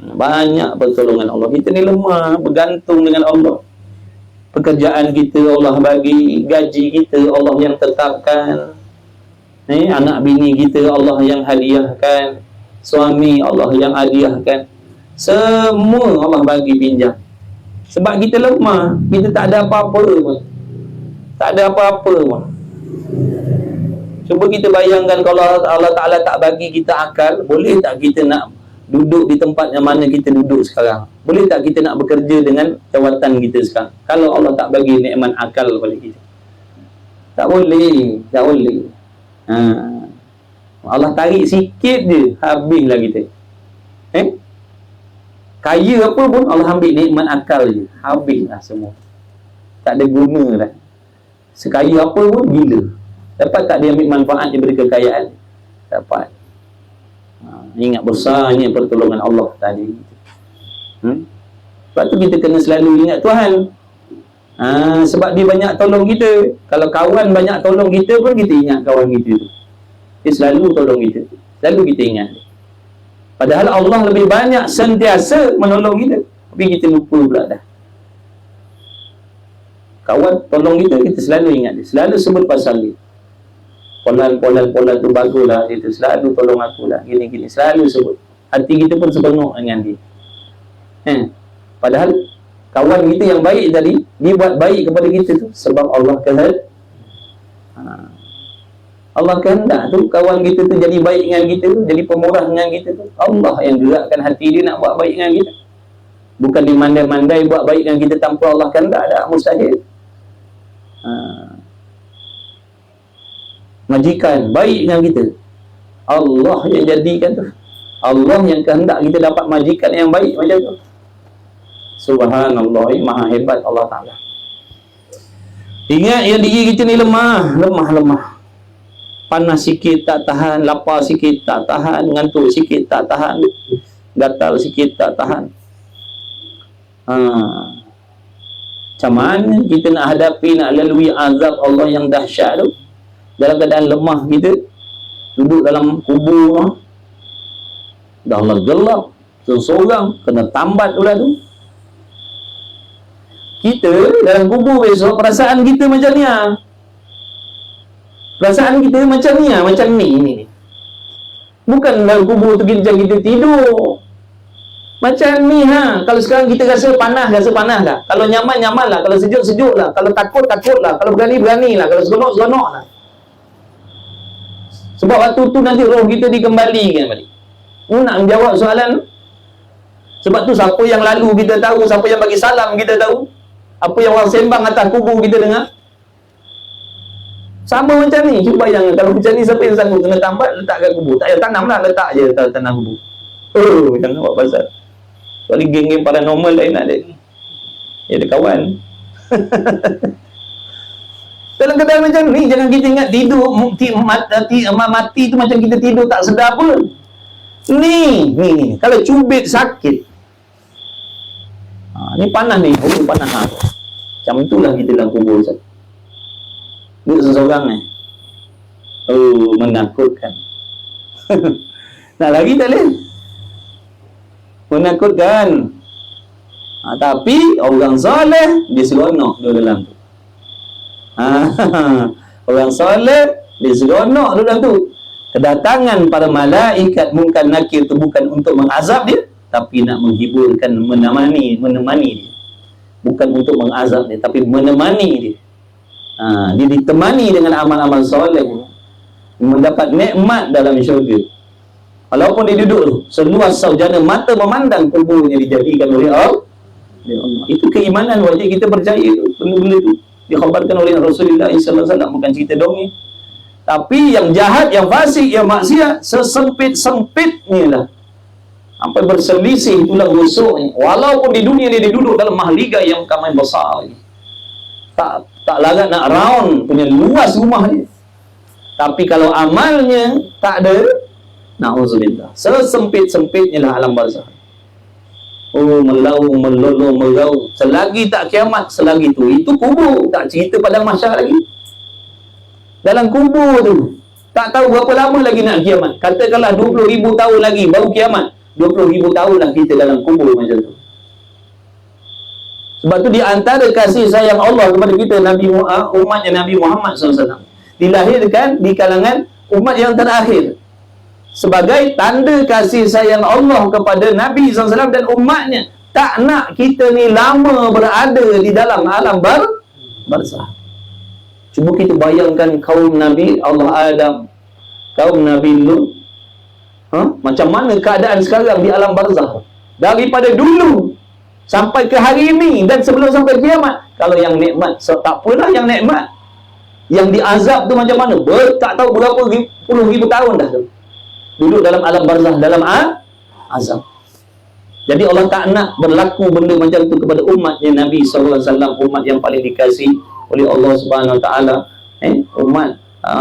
Banyak pertolongan Allah. Kita ni lemah, bergantung dengan Allah. Pekerjaan kita Allah bagi, gaji kita Allah yang tetapkan, anak bini kita Allah yang hadiahkan, suami Allah yang hadiahkan. Semua Allah bagi pinjam. Sebab kita lemah, kita tak ada apa-apa pun. Tak ada apa-apa pun. Cuba kita bayangkan kalau Allah Ta'ala tak bagi kita akal, boleh tak kita nak duduk di tempat yang mana kita duduk sekarang? Boleh tak kita nak bekerja dengan jawatan kita sekarang, kalau Allah tak bagi nikmat akal kepada kita? Tak boleh. Tak boleh. Allah tarik sikit je, habislah kita. Kaya apa pun Allah ambil nikmat akal je, habislah semua. Tak ada guna dah. Sekaya apa pun bila. Dapat tak dia ambil manfaat daripada kekayaan? Dapat. Ingat besarnya pertolongan Allah tadi. Sebab tu kita kena selalu ingat Tuhan. Sebab dia banyak tolong kita. Kalau kawan banyak tolong kita pun, kita ingat kawan kita tu. Dia selalu tolong kita. Selalu kita ingat. Padahal Allah lebih banyak sentiasa menolong kita, tapi kita lupa pula dah. Kawan tolong kita, kita selalu ingat dia. Selalu sebut pasal dia. Polan tu baguslah, dia tu selalu tolong aku lah, gini-gini, selalu sebut. Hati kita pun sepenuh dengan dia. Padahal Kawan kita yang baik tadi, dia buat baik kepada kita tu sebab Allah kehendak. Allah kehendak tu kawan kita tu jadi baik dengan kita tu, jadi pemurah dengan kita tu. Allah yang gerakkan hati dia nak buat baik dengan kita. Bukan dia mandai-mandai buat baik dengan kita tanpa Allah kehendak, dah mustahil. Majikan baik dengan kita, Allah yang jadikan tu. Allah yang kehendak kita dapat majikan yang baik macam tu. Subhanallah, maha hebat Allah Ta'ala. Ingat yang diri kita ni lemah. Panas sikit tak tahan, lapar sikit tak tahan, ngantuk sikit tak tahan, gatal sikit tak tahan. Macam mana kita nak hadapi, nak lalui azab Allah yang dahsyat tu dalam keadaan lemah kita, duduk dalam kubur, dah lah gelap, seorang kena tambat pula tu. Kita dalam kubur besok, perasaan kita macam ni. Perasaan kita macam ni, macam ni. Bukan dalam kubur tu kita tidur. Macam ni Kalau sekarang kita rasa panas lah. Kalau nyaman lah. Kalau sejuk lah. Kalau takut lah. Kalau berani lah. Kalau seronok lah. Sebab waktu tu nanti roh kita dikembalikan balik. Nak menjawab soalan. Sebab tu siapa yang lalu kita tahu, siapa yang bagi salam kita tahu, apa yang orang sembang atas kubur kita dengar. Sama macam ni. Cuba bayangkan kalau macam ni, siapa yang sanggup kena tambat, letak kat kubur. Tak payah tanam lah, letak je tanah kubur. Jangan buat pasal. Kecuali geng-geng paranormal lain ada ni. Ada kawan. Dalam keadaan macam ni, jangan kita ingat tidur mati tu macam kita tidur tak sedar pun. Ni kalau cubit sakit. Ni panas ni. Panas. Macam itulah kita dalam kubur. Duduk seseorang ni. Menakutkan. Nak lagi tak boleh. Menakutkan. Tapi orang soleh dia seronok duduk dalam tu. Orang soleh dia seronok duduk dalam tu. Kedatangan para malaikat munkar nakir tu bukan untuk mengazab dia, tapi nak menghiburkan, menemani dia. Bukan untuk mengazab dia, tapi menemani dia. Dia ditemani dengan amal-amal soleh, mendapat nikmat dalam syurga. Walaupun dia duduk tu, seluas saujana mata memandang kuburnya dijadikan oleh Allah. Itu keimanan wajib kita percaya tu. Benda-benda tu dikhabarkan oleh Rasulullah SAW, bukan cerita dongeng. Tapi yang jahat, yang fasik, yang maksiat, sesempit-sempitnya lah, sampai berselisih tulang rusuknya. Walaupun di dunia dia duduk dalam mahliga yang kamai besar, tak larat nak round punya luas rumah dia. Tapi kalau amalnya tak ada, na'udzubillah, sesempit-sempitnya lah alam barzakh. Melaung, melolong, meraung. Selagi tak kiamat, selagi itu kubur. Tak cerita padang mahsyar lagi. Dalam kubur tu tak tahu berapa lama lagi nak kiamat. Katakanlah 20,000 tahun lagi baru kiamat. 20,000 tahun lah kita dalam kubur macam tu. Sebab tu di antara kasih sayang Allah kepada kita, umatnya Nabi Muhammad SAW dilahirkan di kalangan umat yang terakhir sebagai tanda kasih sayang Allah kepada Nabi SAW dan umatnya. Tak nak kita ni lama berada di dalam alam barzakh. Cuba kita bayangkan kaum Nabi Allah Adam, kaum Nabi Lut, macam mana keadaan sekarang di alam barzakh. Daripada dulu sampai ke hari ini dan sebelum sampai kiamat. Kalau yang nikmat, tak apalah yang nikmat. Yang diazab tu macam mana? Tak tahu berapa puluh ribu tahun dah tu duduk dalam alam barzakh, dalam azab. Jadi Allah tak nak berlaku benda macam tu kepada umatnya Nabi SAW, umat yang paling dikasihi oleh Allah Subhanahu Wa Taala, umat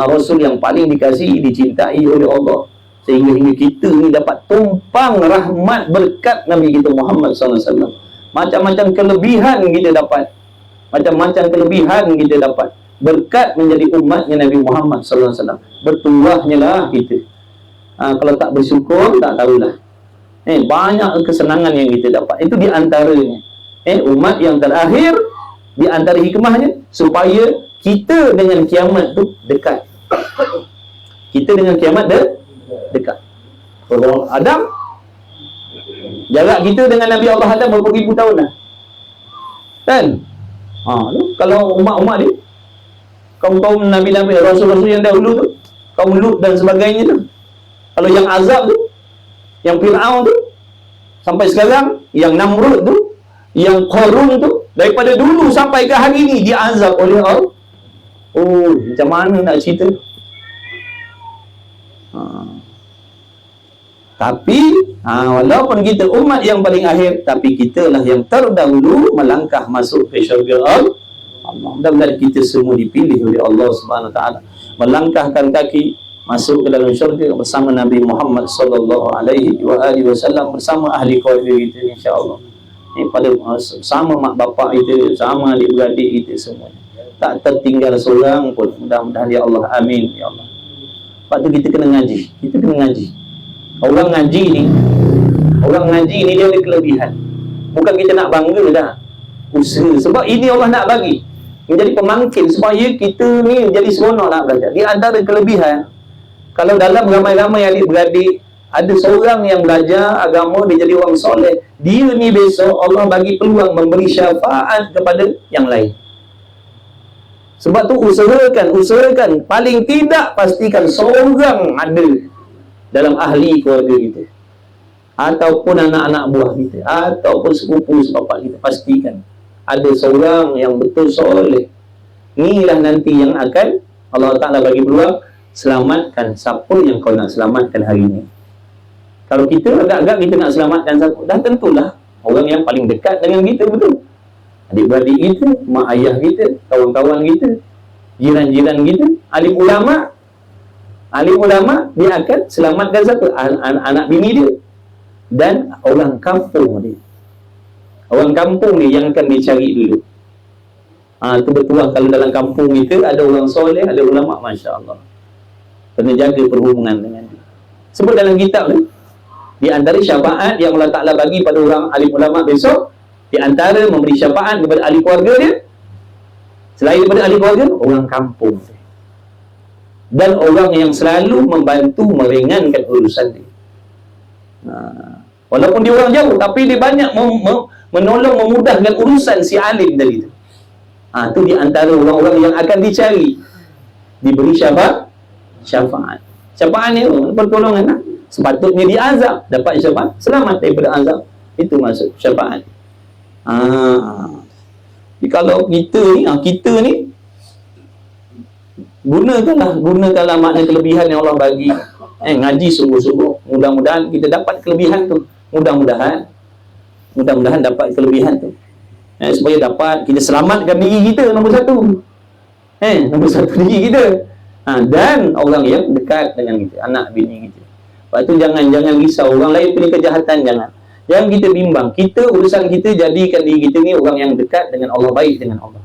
Rasul yang paling dikasihi, dicintai oleh Allah, sehingga kita ni dapat tumpang rahmat berkat Nabi kita Muhammad SAW. Macam-macam kelebihan kita dapat, berkat menjadi umatnya Nabi Muhammad SAW. Bertuahnya lah kita. Kalau tak bersyukur, tak tahulah. Banyak kesenangan yang kita dapat. Itu di antaranya. Umat yang terakhir, di antara hikmahnya, supaya kita dengan kiamat tu dekat. Kita dengan kiamat dekat. Kalau Adam, jarak kita dengan Nabi Allah Adam berapa ribu tahun dah. Kan? Kalau umat-umat dia, kaum-kaum Nabi-Nabi, Rasul-Rasul yang dahulu tu, kaum Lut dan sebagainya tu, kalau yang azab tu, yang Fir'aun tu, sampai sekarang, yang Namrud tu, yang Qarun tu, daripada dulu sampai ke hari ni dia azab oleh Allah. Macam mana nak cerita? Tapi walaupun kita umat yang paling akhir, tapi kita lah yang terdahulu melangkah masuk ke syurga Allah. Mudah-mudahan kita semua dipilih oleh Allah Subhanahu Wa Taala melangkahkan kaki masuk ke dalam syurga bersama Nabi Muhammad sallallahu alaihi wasallam, bersama ahli keluarga kita, insya-Allah. Pada sama mak bapak kita, sama adik-beradik kita semua, tak tertinggal seorang pun. Mudah-mudahan ya Allah, amin ya Allah. Sebab tu kita kena ngaji. Orang ngaji ni dia ada kelebihan. Bukan kita nak bangga dah, usaha. Sebab ini Allah nak bagi menjadi pemangkin supaya kita ni jadi seronok nak belajar. Di antara kelebihan, kalau dalam ramai-ramai adik-beradik ada seorang yang belajar agama, dia jadi orang soleh, dia ni besok Allah bagi peluang memberi syafaat kepada yang lain. Sebab tu usahakan paling tidak pastikan seorang ada dalam ahli keluarga kita, ataupun anak-anak buah kita, ataupun sepupu sepapak kita, pastikan ada seorang yang betul soleh. Inilah nanti yang akan Allah Ta'ala bagi peluang selamatkan siapa yang kau nak selamatkan hari ini. Kalau kita agak-agak kita nak selamatkan siapa, dah tentulah orang yang paling dekat dengan kita, betul? Adik-beradik kita, mak ayah kita, kawan-kawan kita, jiran-jiran kita. Alim ulama dia akan selamatkan siapa? Anak bini dia dan orang kampung dia. Orang kampung dia yang akan dicari dulu. Itu betul lah, kalau dalam kampung kita ada orang soleh, ada ulama, masya-Allah. Kena jaga perhubungan dengan dia. Sebut dalam kitab ni, di antara syafaat yang Allah Ta'ala bagi pada orang alim ulama besok, di antara memberi syafaat kepada ahli keluarga dia, selain daripada ahli keluarga, orang kampung dia, dan orang yang selalu membantu meringankan urusan dia. Walaupun dia orang jauh, tapi dia banyak menolong, memudahkan urusan si alim tadi tu. Itu di antara orang-orang yang akan dicari, diberi syafaat. Syafaat ni pertolongan lah. Sepatutnya dia azab, dapat syafaat, selamat daripada azab. Itu masuk syafaat. Jadi kalau kita ni gunakanlah makna kelebihan yang Allah bagi. Ngaji sungguh-sungguh. Mudah-mudahan kita dapat kelebihan tu. Mudah-mudahan dapat kelebihan tu. Supaya dapat kita selamatkan diri kita, nombor satu. Nombor satu diri kita. Dan orang yang dekat dengan kita, anak bini kita. Lepas tu jangan risau orang lain punya kejahatan, jangan kita bimbang. Urusan kita jadikan diri kita ni orang yang dekat dengan Allah, baik dengan Allah.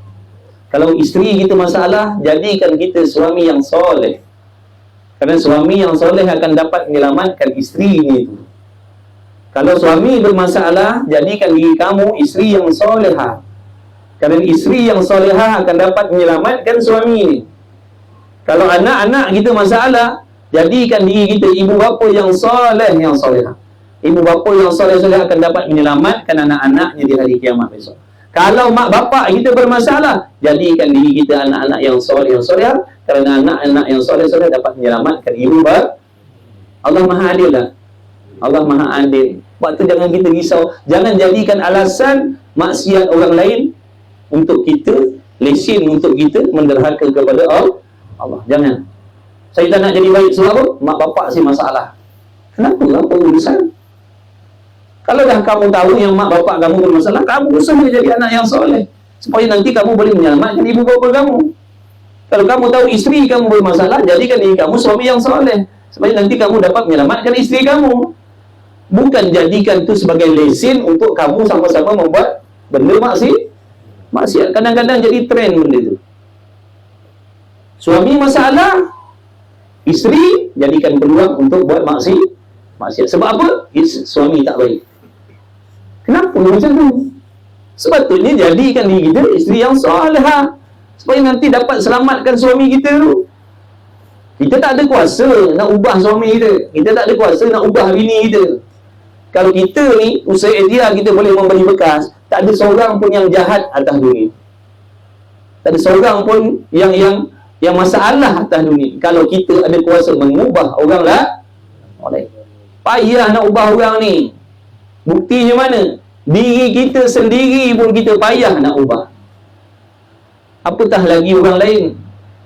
Kalau isteri kita masalah, jadikan kita suami yang soleh. Kerana suami yang soleh akan dapat menyelamatkan isteri ni tu. Kalau suami bermasalah, jadikan diri kamu isteri yang solehah. Kerana isteri yang solehah akan dapat menyelamatkan suami ni. Kalau anak-anak kita masalah, jadikan diri kita ibu bapa yang soleh, yang solehah. Ibu bapa yang soleh-soleh akan dapat menyelamatkan anak-anaknya di hari kiamat besok. Kalau mak bapak kita bermasalah, jadikan diri kita anak-anak yang soleh, yang solehah. Kerana anak-anak yang soleh-soleh dapat menyelamatkan ibu bapa. Allah Maha Adil lah. Allah Maha Adil. Sebab tu jangan kita risau. Jangan jadikan alasan maksiat orang lain untuk kita, lesen untuk kita menderhaka kepada Allah. Jangan. Saya tak nak jadi baik sebab apa? Mak bapak saya masalah. Kenapa? Apa urusan? Kalau dah kamu tahu yang mak bapak kamu bermasalah, kamu usaha jadi anak yang soleh, supaya nanti kamu boleh menyelamatkan ibu bapa kamu. Kalau kamu tahu isteri kamu bermasalah, jadikan diri kamu suami yang soleh, supaya nanti kamu dapat menyelamatkan isteri kamu. Bukan jadikan itu sebagai lesen untuk kamu sama-sama membuat benda maksiat. Kadang-kadang jadi trend benda itu. Suami masalah, isteri jadikan peluang untuk buat maksiat. Sebab apa? Suami tak baik. Kenapa macam tu? Sepatutnya jadikan diri kita isteri yang solehah, supaya nanti dapat selamatkan suami kita tu. Kita tak ada kuasa nak ubah suami kita. Kita tak ada kuasa nak ubah bini kita. Kalau kita ni, usaha ikhtiar kita boleh memberi bekas, Tak ada seorang pun yang jahat atas dunia. Tak ada seorang pun yang masalah atas dunia. Kalau kita ada kuasa mengubah orang lah, payah nak ubah orang ni. Buktinya mana? Diri kita sendiri pun kita payah nak ubah. Apatah lagi orang lain.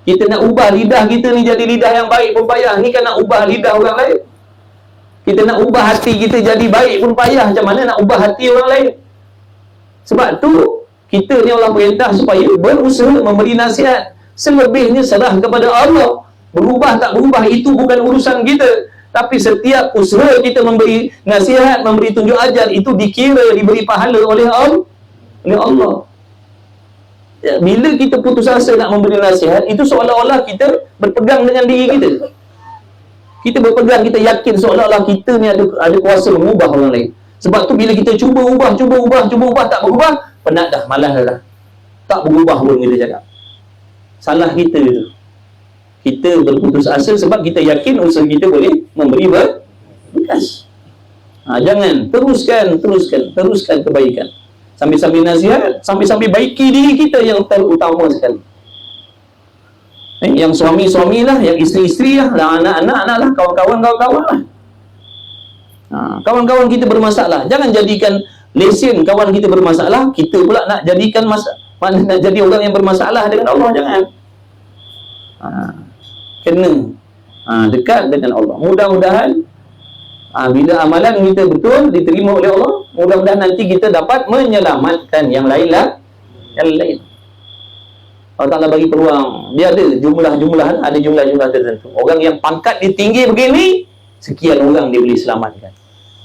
Kita nak ubah lidah kita ni jadi lidah yang baik pun payah. Ni kan nak ubah lidah orang lain. Kita nak ubah hati kita jadi baik pun payah. Macam mana nak ubah hati orang lain? Sebab tu kita ni Allah perintah supaya berusaha memberi nasihat. Selebihnya serah kepada Allah. Berubah tak berubah itu bukan urusan kita. Tapi setiap usaha kita memberi nasihat, memberi tunjuk ajar, itu dikira diberi pahala oleh Allah. Bila kita putus asa nak memberi nasihat, itu seolah-olah kita berpegang dengan diri kita. Kita berpegang, kita yakin seolah-olah kita ni ada kuasa mengubah orang lain. Sebab tu bila kita cuba ubah, tak berubah, penat dah, malas dah. Tak berubah pun kita cakap. Salah kita itu. Kita berputus asa sebab kita yakin usaha kita boleh memberi berkas. Jangan, teruskan kebaikan. Sambil-sambil nasihat, sambil-sambil baiki diri kita yang terutama sekali. Yang suami-suami lah, yang isteri-isteri lah, anak-anak lah, kawan-kawan lah. Kawan-kawan kita bermasalah, jangan jadikan lesen kawan kita bermasalah, kita pula nak jadikan nak jadi orang yang bermasalah dengan Allah. Jangan. Kena dekat dengan Allah. Mudah-mudahan bila amalan kita betul diterima oleh Allah, mudah-mudahan nanti kita dapat menyelamatkan yang lain lah. Yang lain Allah Ta'ala bagi peluang. Dia ada jumlah-jumlah, ada jumlah-jumlah tertentu. Orang yang pangkat dia tinggi begini, sekian orang dia boleh selamatkan.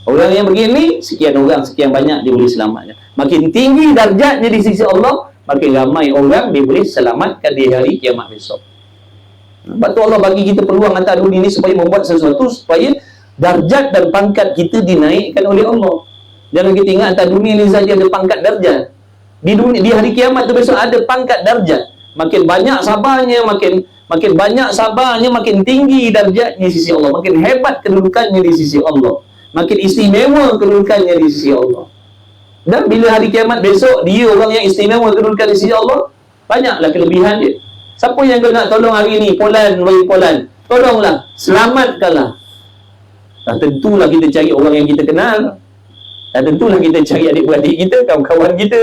Orang yang begini, sekian orang, sekian banyak dia boleh selamatkan. Makin tinggi darjatnya di sisi Allah, makin ramai orang dia boleh selamatkan di hari kiamat besok. Sebab tu Allah bagi kita peluang atas dunia ini supaya membuat sesuatu supaya darjat dan pangkat kita dinaikkan oleh Allah. Jangan kita ingat atas dunia ini saja ada pangkat darjat. Di hari kiamat tu besok ada pangkat darjat. Makin banyak sabarnya, makin banyak sabarnya, makin tinggi darjatnya di sisi Allah, makin hebat kedudukannya di sisi Allah, makin istimewa kedudukannya di sisi Allah. Dan bila hari kiamat besok dia orang yang istimewa kedudukan di sisi Allah, banyaklah kelebihan dia. Siapa yang kau nak tolong hari ni? Polan, tolonglah, selamatkanlah. Dan tentulah kita cari orang yang kita kenal. Dan tentulah kita cari adik-beradik kita, kawan-kawan kita.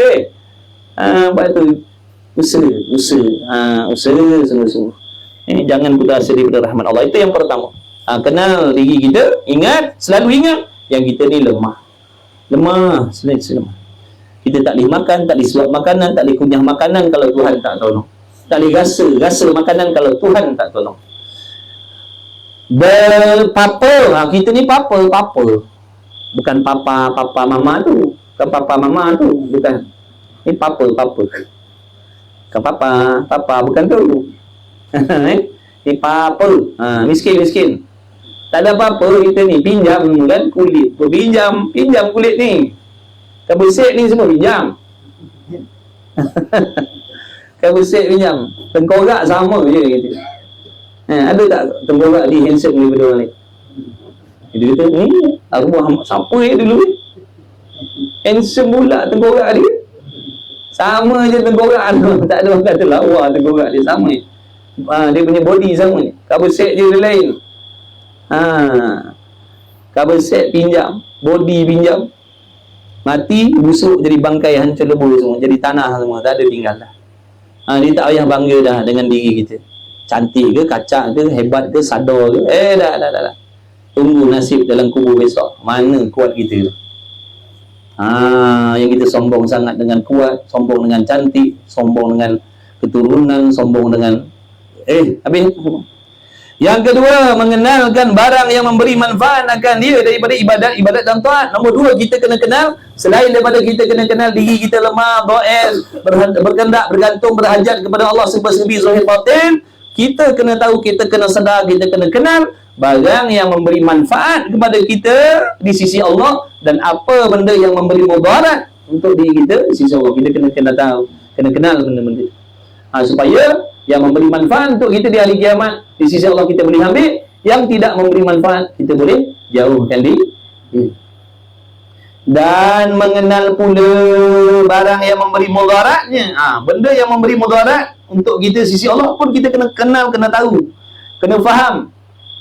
Lepas tu usaha sungguh-sungguh. Jangan putus asa daripada rahmat Allah. Itu yang pertama. Kenal diri kita, selalu ingat yang kita ni lemah. Selalu lemah. Kita tak boleh makan, tak boleh suap makanan, tak boleh kunyah makanan kalau Tuhan tak tolong. Tak boleh rasa makanan kalau Tuhan tak tolong. Papa, kita ni papa. Bukan papa mama tu. Bukan papa mama tu, bukan. Ni papa. Bukan papa bukan tu. Ni papa. Miskin. Tak ada apa-apa kita ni, pinjam kan kulit. Pinjam kulit ni. Kabusik ni semua pinjam. Kabusik pinjam. Tengkorak sama je gitu. Ada tak tengkorak di handsome daripada orang lain? Dia kata, ni arwah siapa dulu ni? Handsome pula tengkorak dia. Sama je tengkorak tu. Tak ada orang kata lawa tengkorak dia, sama je. Dia punya body sama je. Kabusik je dia lain. Kabusik pinjam, body pinjam. Mati, busuk jadi bangkai, hancur lebur semua, jadi tanah semua, tak ada tinggal dah. Dia tak payah bangga dah dengan diri kita. Cantik ke, kacak ke, hebat ke, sadar ke. Dah. Tunggu nasib dalam kubur besok. Mana kuat kita tu. Yang kita sombong sangat dengan kuat, sombong dengan cantik, sombong dengan keturunan, sombong dengan habis. Yang kedua, mengenalkan barang yang memberi manfaat akan dia daripada ibadat dan taat. Nombor dua, kita kena kenal, selain daripada kita kena kenal diri kita lemah, dhaif, berkendak, bergantung, berhajat kepada Allah serba-serbi zahir batin, kita kena tahu, kita kena sedar, kita kena kenal barang yang memberi manfaat kepada kita di sisi Allah dan apa benda yang memberi mudarat untuk diri kita di sisi Allah. Kita kena tahu, kena kenal benda-benda supaya yang memberi manfaat untuk kita di hari kiamat di sisi Allah kita boleh ambil, yang tidak memberi manfaat kita boleh jauhkan diri. dan mengenal pula barang yang memberi mudaratnya. Benda yang memberi mudarat untuk kita sisi Allah pun kita kena kenal, kena tahu, kena faham.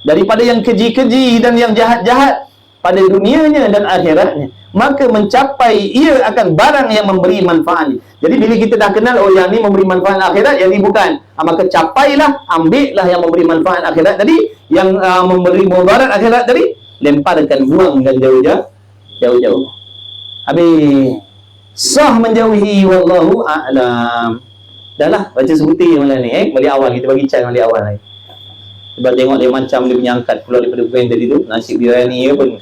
Daripada yang keji-keji dan yang jahat-jahat pada dunianya dan akhiratnya, maka mencapai ia akan barang yang memberi manfaat. Jadi bila kita dah kenal, oh yang ni memberi manfaat akhirat, yang ni bukan, maka capailah, ambillah yang memberi manfaat akhirat tadi, yang memberi mudarat akhirat tadi, lemparkan, buangkan jauh-jauh. Habis sah menjauhi, wallahu a'lam. Dah lah, baca sebutir malam ni, balik awal, kita bagi chance balik awal ni. Sebab tengok dia macam dia punya angkat keluar daripada point tadi tu, nasib dia ni ke pun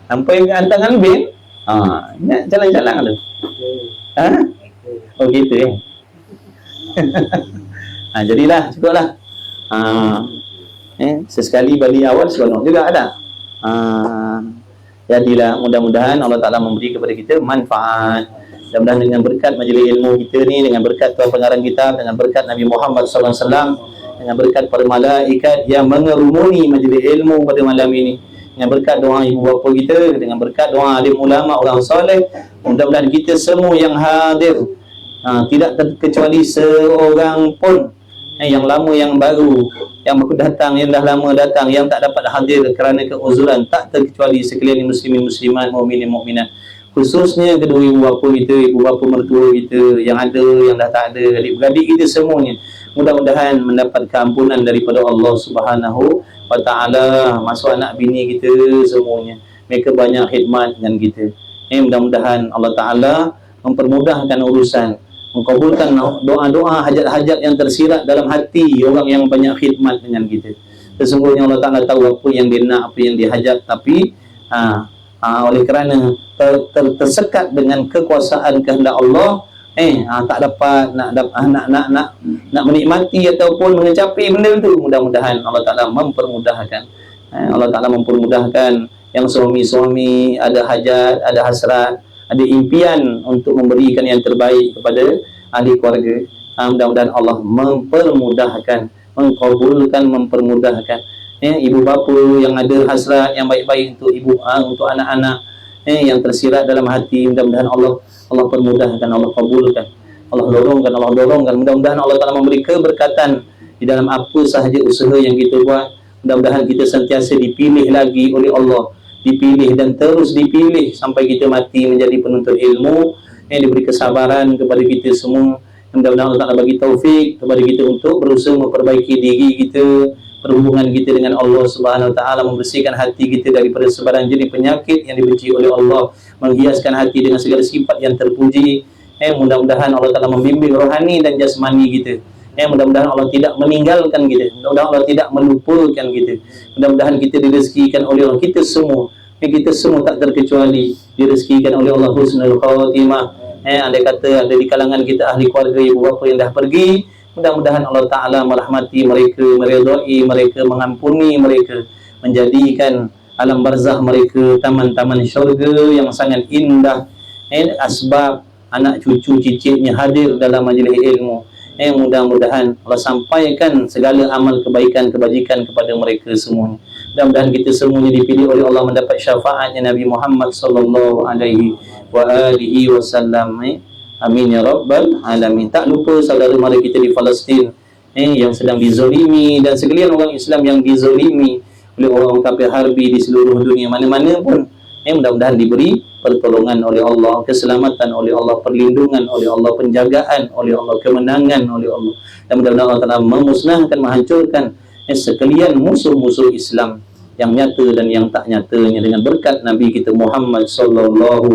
sampai ke antangan bin. Ingat jalan-jalan tu. Oh gitu jadilah, cukuplah. Sesekali balik awal seronok juga ada. Jadilah, mudah-mudahan Allah Ta'ala memberi kepada kita manfaat. Mudah-mudahan dengan berkat majlis ilmu kita ni, dengan berkat Tuan Pengarang kita, dengan berkat Nabi Muhammad SAW, dengan berkat para malaikat yang mengerumuni majlis ilmu pada malam ini, dengan berkat doa ibu bapa kita, dengan berkat doa alim ulama orang soleh, mudah-mudahan kita semua yang hadir, tidak terkecuali seorang pun, yang lama yang baru, yang baru datang, yang dah lama datang, yang tak dapat hadir kerana keuzuran, tak terkecuali sekalian muslimin muslimat, mukminin mukminat, khususnya kedua ibu bapa kita, ibu bapa mertua kita yang ada, yang dah tak ada, adik-beradik kita semuanya, mudah-mudahan mendapat keampunan daripada Allah Subhanahu wa Ta'ala, masuk anak bini kita semuanya, mereka banyak khidmat dengan kita. Mudah-mudahan Allah Ta'ala mempermudahkan urusan, mengabulkan doa-doa hajat-hajat yang tersirat dalam hati orang yang banyak khidmat dengan kita. Sesungguhnya Allah Ta'ala tahu apa yang dia nak, apa yang dia hajat, tapi oleh kerana tersekat dengan kekuasaan kehendak Allah, tak dapat nak menikmati ataupun mengecapi benda itu. Mudah-mudahan Allah Ta'ala mempermudahkan. Allah Ta'ala mempermudahkan yang suami-suami ada hajat, ada hasrat, ada impian untuk memberikan yang terbaik kepada ahli keluarga. Mudah-mudahan Allah mempermudahkan, mengabulkan, mempermudahkan. Ibu bapa yang ada hasrat yang baik-baik untuk untuk anak-anak yang tersirat dalam hati, mudah-mudahan Allah permudahkan, Allah kabulkan, Allah dorongkan. Mudah-mudahan Allah Ta'ala memberi keberkatan di dalam apa sahaja usaha yang kita buat. Mudah-mudahan kita sentiasa dipilih lagi oleh Allah, dipilih dan terus dipilih sampai kita mati menjadi penuntut ilmu. Diberi kesabaran kepada kita semua. Mudah-mudahan Allah Ta'ala bagi taufik kepada kita untuk berusaha memperbaiki diri kita, perhubungan kita dengan Allah Subhanahu Wa Ta'ala, membersihkan hati kita daripada sebarang jenis penyakit yang dibenci oleh Allah, menghiaskan hati dengan segala sifat yang terpuji. Mudah-mudahan Allah Ta'ala membimbing rohani dan jasmani kita. Mudah-mudahan Allah tidak meninggalkan kita, mudah-mudahan Allah tidak melupakan kita. Mudah-mudahan kita direzekikan oleh Allah, kita semua tak terkecuali direzekikan oleh Allah husnul khatimah. Andai kata ada di kalangan kita ahli keluarga ibu bapa yang dah pergi, mudah-mudahan Allah Ta'ala merahmati mereka, meridai mereka, mengampuni mereka, menjadikan alam barzah mereka taman-taman syurga yang sangat indah. Asbab anak cucu cicitnya hadir dalam majlis ilmu. Mudah-mudahan Allah sampaikan segala amal kebaikan, kebajikan kepada mereka semuanya. Mudah-mudahan kita semuanya dipilih oleh Allah mendapat syafaatnya Nabi Muhammad sallallahu alaihi wa alihi wasallam. Amin ya rabbal alamin. Tak lupa saudara mara kita di Palestin yang sedang dizalimi, dan sekalian orang Islam yang dizalimi oleh orang kafir harbi di seluruh dunia mana-mana pun. Mudah-mudahan diberi pertolongan oleh Allah, keselamatan oleh Allah, perlindungan oleh Allah, penjagaan oleh Allah, kemenangan oleh Allah. Dan mudah-mudahan Allah Ta'ala memusnahkan, menghancurkan sekalian musuh-musuh Islam yang nyata dan yang tak nyatanya dengan berkat Nabi kita Muhammad sallallahu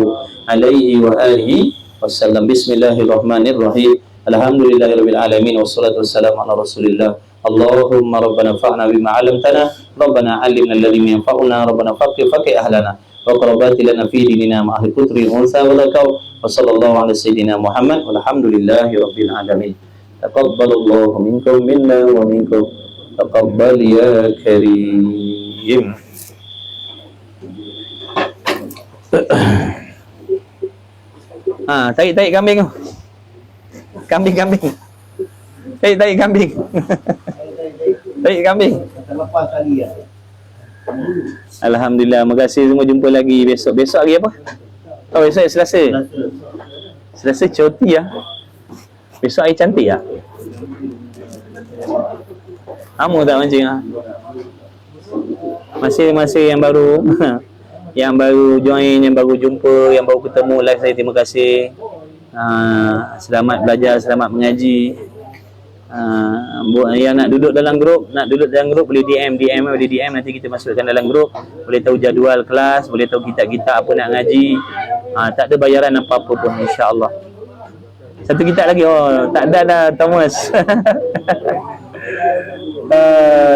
alaihi wa alihi wasallam. Bismillahirrahmanirrahim. Alhamdulillahirabbil alamin wassalatu wassalamu ala Rasulillah. Allahumma rabbana fa'na bima 'allamtana, rabbana 'allimna alladhi yanfa'una, rabbana faqih ahlana wa qarabati lana fi dinina ma ahli kutri unsa wa lakaw wa sallallahu ala sayyidina Muhammad walhamdulillahirabbil alamin. Taqabbalallahu minkum minna wa minkum taqabbal ya karim. Tarik kambing tu. Kambing. Tarik kambing. Tarik kambing. Lepas kali ya. Alhamdulillah. Terima kasih semua, jumpa lagi besok. Besok hari apa? Oh, besok hari Selasa. Selasa cuti ya. Besok hari cantik ya. Kamu tak mancing ah? Masih yang baru yang baru join, yang baru jumpa, yang baru ketemu live saya, terima kasih. Selamat belajar, selamat mengaji. Yang nak duduk dalam grup boleh DM nanti kita masukkan dalam grup, boleh tahu jadual kelas, boleh tahu kitab-kitab apa nak ngaji. Tak ada bayaran apa-apa pun, insya-Allah. Satu kitab lagi, tak ada dah Thomas.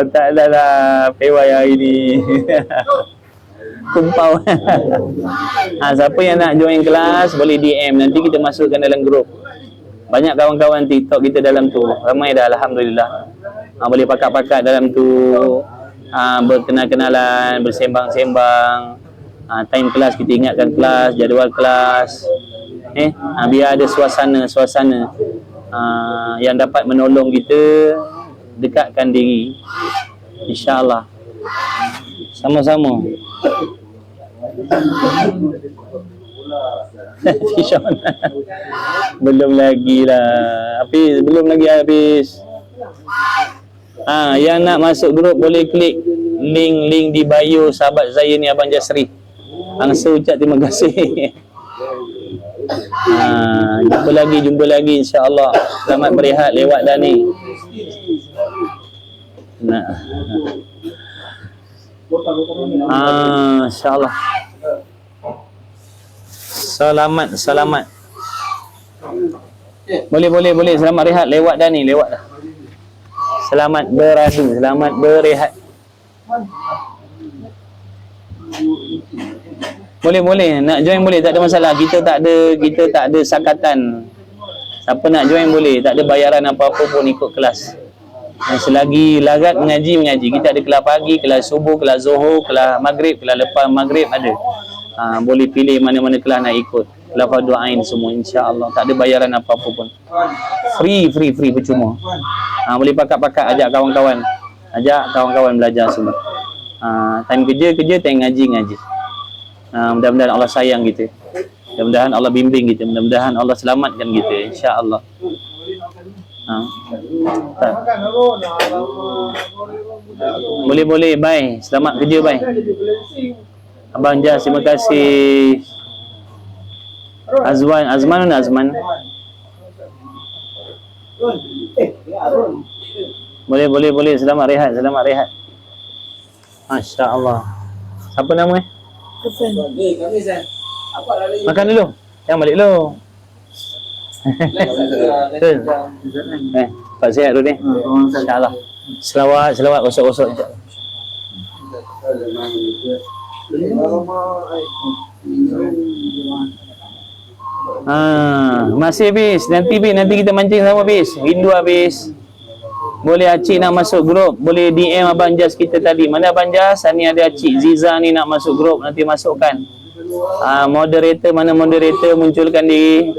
Tak ada lah pewai hari ni. Kumpau. Siapa yang nak join kelas boleh DM, nanti kita masukkan dalam grup. Banyak kawan-kawan TikTok kita dalam tu, ramai dah, alhamdulillah. Boleh pakat-pakat dalam tu, berkenal-kenalan, bersembang-sembang. Time kelas kita ingatkan kelas, jadual kelas. Biar ada suasana yang dapat menolong kita dekatkan diri, insya-Allah. Sama-sama. Belum lagi lah. Belum lagi habis. Yang nak masuk grup boleh klik link di bio sahabat saya ni, Abang Jasri. Angsa ucap terima kasih. Jumpa lagi insya-Allah. Selamat berehat, lewat dah ni. InsyaAllah. Selamat. Boleh. Selamat rehat, lewat dah ni, lewat dah. Selamat berehat. Boleh. Nak join boleh, tak ada masalah. Kita tak ada sakatan. Siapa nak join boleh, tak ada bayaran apa-apa pun, ikut kelas. Selagi larat mengaji. Kita ada kelas pagi, kelas subuh, kelas zuhur, kelas maghrib, kelas lepas maghrib ada. Boleh pilih mana-mana kelas nak ikut. Kelas fardu ain semua, insya-Allah. Tak ada bayaran apa-apa pun. Free, percuma. Boleh pakat-pakat ajak kawan-kawan. Belajar semua. Time kerja, time ngaji. Mudah-mudahan Allah sayang kita. Mudah-mudahan Allah bimbing kita. Mudah-mudahan Allah selamatkan kita, insya-Allah. Boleh, bye. Selamat kerja, bye. Abang Jas, terima kasih. Azman. Boleh. Selamat rehat. Masya-Allah. Siapa nama? Makan dulu. Jangan balik dulu. Pak sihat dulu ni. InsyaAllah. Selawat gosok-gosok. Masih habis. Nanti kita mancing sama habis. Rindu habis. Boleh Acik nak masuk grup, boleh DM Abang Jas kita tadi. Mana Abang Jas? Ni ada Acik Ziza ni nak masuk grup, nanti masukkan. Moderator, mana moderator, munculkan diri.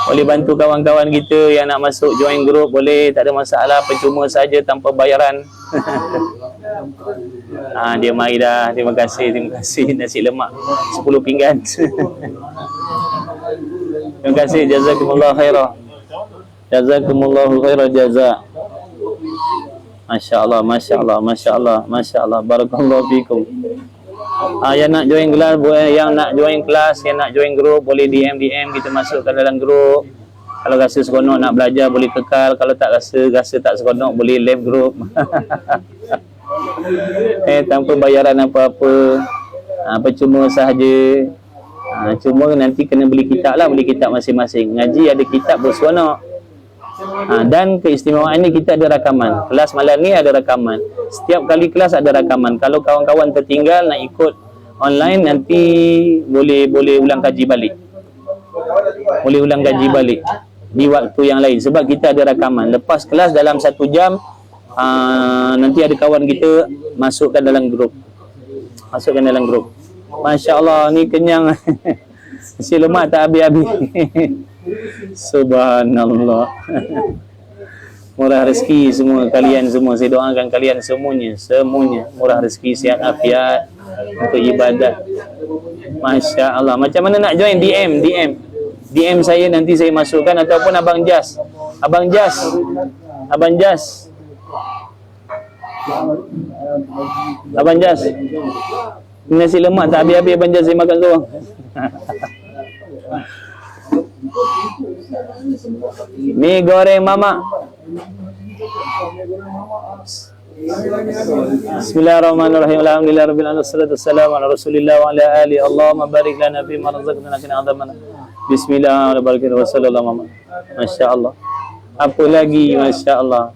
Boleh bantu kawan-kawan kita yang nak masuk join grup, boleh, tak ada masalah, percuma saja tanpa bayaran. Dia mari dah. Terima kasih nasi lemak 10 pinggan. Terima kasih, jazakumullah khairah. Jazakumullahu khairal jaza. Masya-Allah. Barakallahu fikum. Yang nak join kelas, yang nak join grup boleh DM kita masukkan dalam grup. Kalau rasa seronok nak belajar boleh kekal, kalau tak rasa tak seronok boleh leave grup. Tanpa bayaran apa-apa. Percuma sahaja. Cuma nanti kena beli kitab masing-masing. Ngaji ada kitab berseronok. Dan keistimewaan ni kita ada rakaman. Kelas malam ni ada rakaman. Setiap kali kelas ada rakaman. Kalau kawan-kawan tertinggal nak ikut online, nanti boleh ulang kaji balik. Di waktu yang lain, sebab kita ada rakaman. Lepas kelas dalam 1 jam, nanti ada kawan kita masukkan dalam grup. Masya Allah, ni kenyang. Nasi lemak tak habis-habis. Subhanallah. Murah rezeki semua kalian semua. Saya doakan kalian semuanya murah rezeki, sihat afiat untuk ibadat. Masya Allah. Macam mana nak join? DM saya, nanti saya masukkan, ataupun Abang Jas. Abang Jas. Nasi lemak tak habis-habis Abang Jas, saya makan seorang. Mi goreng mamak. Bismillahirrahmanirrahim. Alhamdulillahirabbil alamin. Wassalatu wassalamu ala Rasulillah wa ala alihi. Allahumma barik lana fi ma razaqtana qina adzaban. Bismillahirrahmanirrahim. Wassallallahu. Masya-Allah. Apa lagi? Masya-Allah.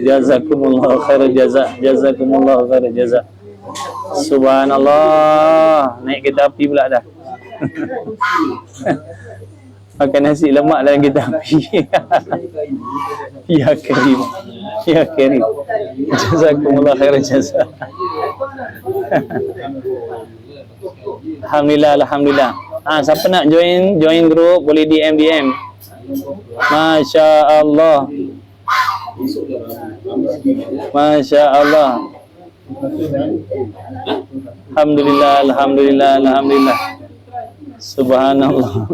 Jazakumullah khairan jazak. Jazakumullah khairan jazak. Subhanallah. Naik kereta api pula dah. Makan nasi lemak dalam kereta api. Ya Karim. Ya Karim. Jazakumullah khairan jazak. Alhamdulillah. Siapa nak join grup boleh DM. Masya Allah. Masya Allah. Alhamdulillah. Subhanallah.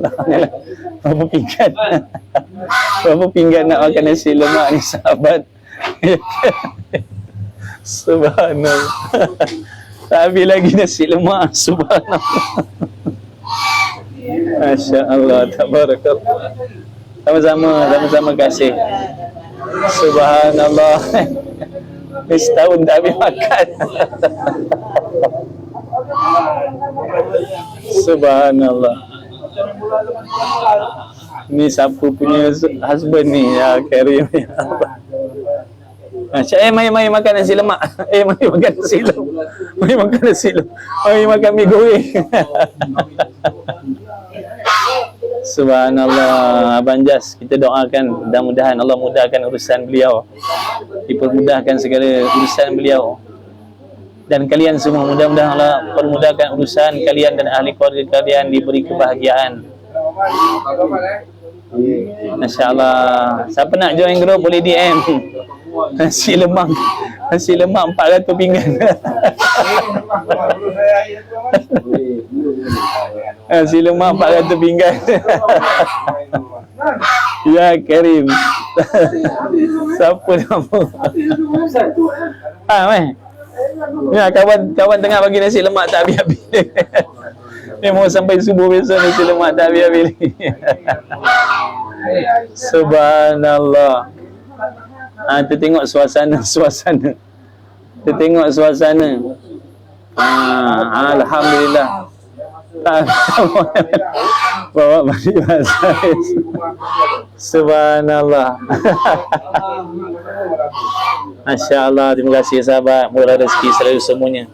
Berapa pinggan nak makan nasi lemak ni sahabat? Subhanallah. Tak habis lagi nasi lemak. Subhanallah. Masya Allah. Tabarakallah. Sama-sama kasih. Subhanallah. Setahun tak habis makan. Subhanallah. Ni siapa punya husband ni? Ya Karim. Mari makan nasi lemak. Mari makan nasi lemak. Mari makan mi goreng. Subhanallah. Abang Jas, kita doakan mudah-mudahan Allah mudahkan urusan beliau, dipermudahkan segala urusan beliau, dan kalian semua mudah-mudahan Allah permudahkan urusan kalian dan ahli keluarga kalian, diberi kebahagiaan. Masya Allah. Siapa nak join grup boleh DM. Nasi lemak 400 pinggan. Nasi lemak 400 pinggan. Ya Karim. Siapa nama? Ya, kawan tengah bagi nasi lemak tak habis-habis. Dia mau sampai subuh besok nasi lemak tak habis-habis. Subhanallah. Kita tengok suasana. Alhamdulillah. Bawa balik masai. Subhanallah. Masya Allah. Terima kasih sahabat. Murah rezeki selalu semuanya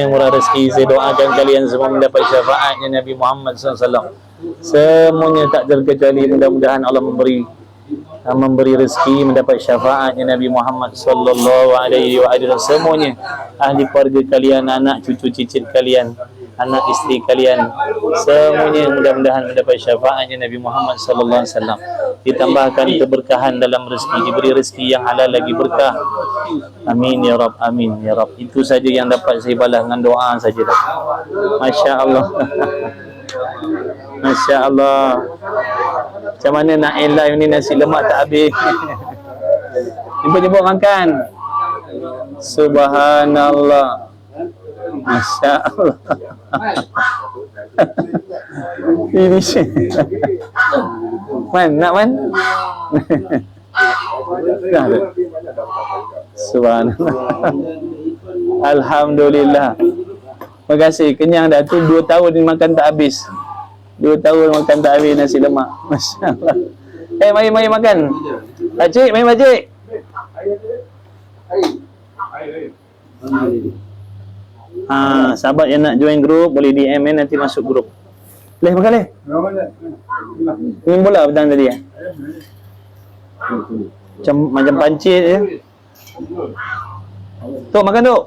murah rezeki. Saya doakan kalian semua mendapat syafaatnya Nabi Muhammad SAW. Semuanya tak terkecuali, mudah-mudahan Allah memberi rezeki mendapat syafaatnya Nabi Muhammad sallallahu alaihi wasallam. Semuanya ahli keluarga kalian, anak cucu cicit kalian, anak isteri kalian, semuanya mudah-mudahan mendapat syafaatnya Nabi Muhammad sallallahu alaihi wasallam. Ditambahkan keberkahan dalam rezeki, diberi rezeki yang halal lagi berkah. Amin ya Rabb, amin ya Rabb. Itu saja yang dapat saya balas dengan doa saja dah. Masya Allah. Masya Allah. Macam mana nak live ni, nasi lemak tak habis. Jemput makan. Subhanallah. Masya Allah. Ini nak Subhanallah. Alhamdulillah. Terima kasih. Kenyang dah tu 2 tahun ni makan tak habis. 2 tahun makan tak habis nasi lemak. Masya Allah. Mari makan. Pakcik, mari pakcik. Sahabat yang nak join grup boleh DM nanti masuk grup. Boleh makan leh. Minum bola petang tadi ya. Macam pancit je. Tok makan tok.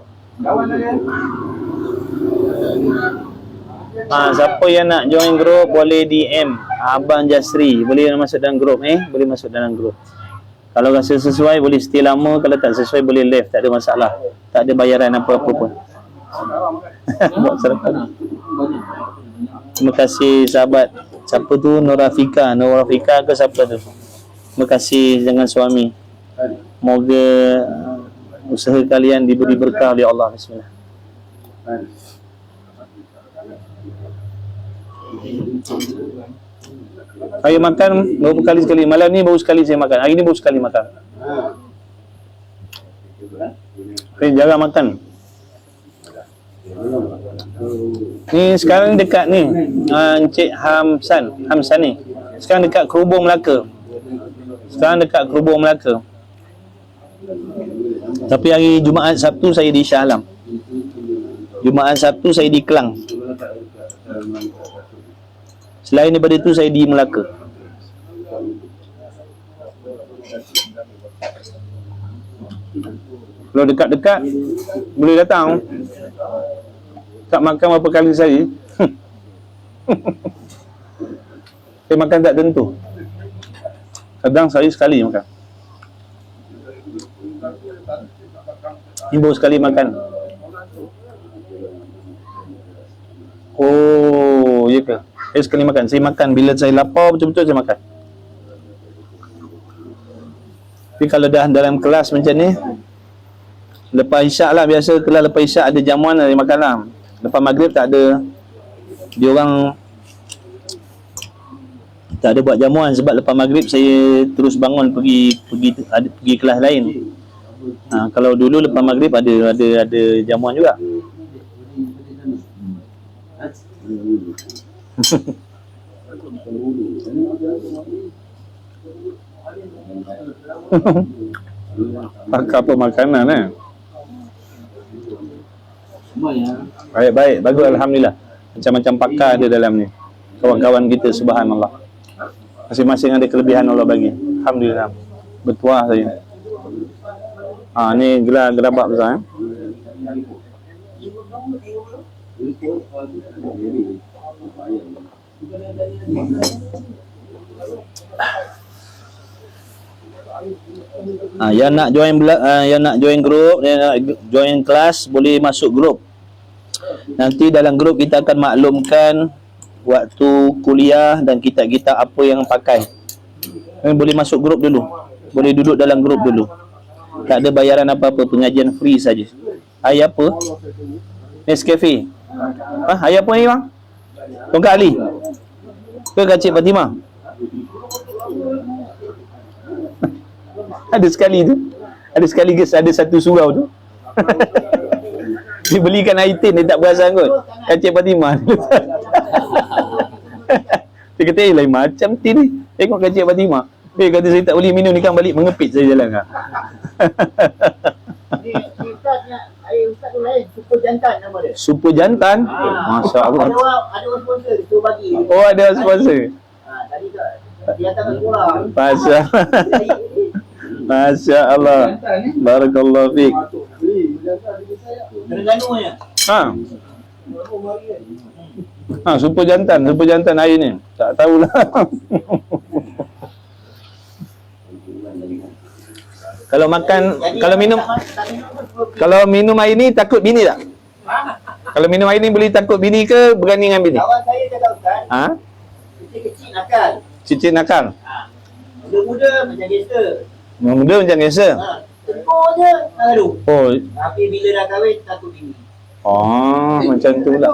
Siapa yang nak join grup boleh DM Abang Jasri. Boleh masuk dalam grup boleh masuk dalam grup. Kalau rasa sesuai boleh stay lama, kalau tak sesuai boleh leave, tak ada masalah. Tak ada bayaran apa-apa pun. Buat sarapan. Terima kasih sahabat. Siapa tu? Nurafika ke siapa tu? Terima kasih dengan suami. Moga usaha kalian diberi berkah oleh Allah. Bismillah. Ayo makan berapa kali sekali? Malam ni baru sekali saya makan. Hari ni baru sekali makan. Saya jarang makan. Ni sekarang dekat ni Encik Hamsan ni. Sekarang dekat Kerubung Melaka. Tapi hari Jumaat Sabtu saya di Shah Alam. Jumaat Sabtu saya di Kelang. Selain daripada itu saya di Melaka. Kalau dekat-dekat boleh datang. Tak makan berapa kali saya. Saya makan tak tentu. Kadang saya sekali makan. Ini baru sekali makan. Oh, ya ke? Saya sekali makan. Saya makan bila saya lapar betul-betul saya makan. Tapi kalau dah dalam kelas macam ni, lepas isyak lah, biasa kelas lepas isyak ada jamuan lah, makan lah. Lepas maghrib tak ada. Dia orang tak ada buat jamuan sebab lepas maghrib saya terus bangun pergi kelas lain. Kalau dulu lepas maghrib ada jamuan juga. Pakai apa makanan Baik, bagus, alhamdulillah. Macam-macam pakar ada dalam ni. Kawan-kawan kita, subhanallah. Masing-masing ada kelebihan Allah bagi. Alhamdulillah. Bertuah saya. Ni gerabak besar. Yang nak join grup, yang nak join kelas boleh masuk grup. Nanti dalam grup kita akan maklumkan waktu kuliah dan kitab-kitab apa yang pakai. Boleh masuk grup dulu. Boleh duduk dalam grup dulu. Tak ada bayaran apa-apa, pengajian free saja. Air apa? Nescafe. Air apa ni bang? Tongkat Ali ke Kak Cik Fatimah? Ada sekali guys, ada satu surau tu. Dia belikan air tin, dia tak perasan kot. Kak Cik Fatimah. Dia kata, lain macam tin ni. Tengok Kak Cik Fatimah. Dia kata, saya tak boleh minum ni kan, balik mengepit saya jalan kan. Ni Ustaznya, Ustaz tu lain, Super Jantan nama dia. Super Jantan? Masya Allah. Ada orang sponsor, dia suruh bagi. Oh, ada sponsor. Tadi tu, dia datang keluar. Masya Allah. Barakallahu fiik. Terengganu-nya. Super jantan air ni. Tak tahulah. Kalau makan, kalau minum air ni takut bini tak? Kalau minum air ni boleh takut bini ke berani dengan bini? Kawan saya cakap Ustaz. Kecil-kecil nakal. Cicit nakal. Muda-muda macam gangster. Muda macam gangster. Tegur je, lalu. Oh. Tapi bila dah kahwin, takut bini. Macam tu pula.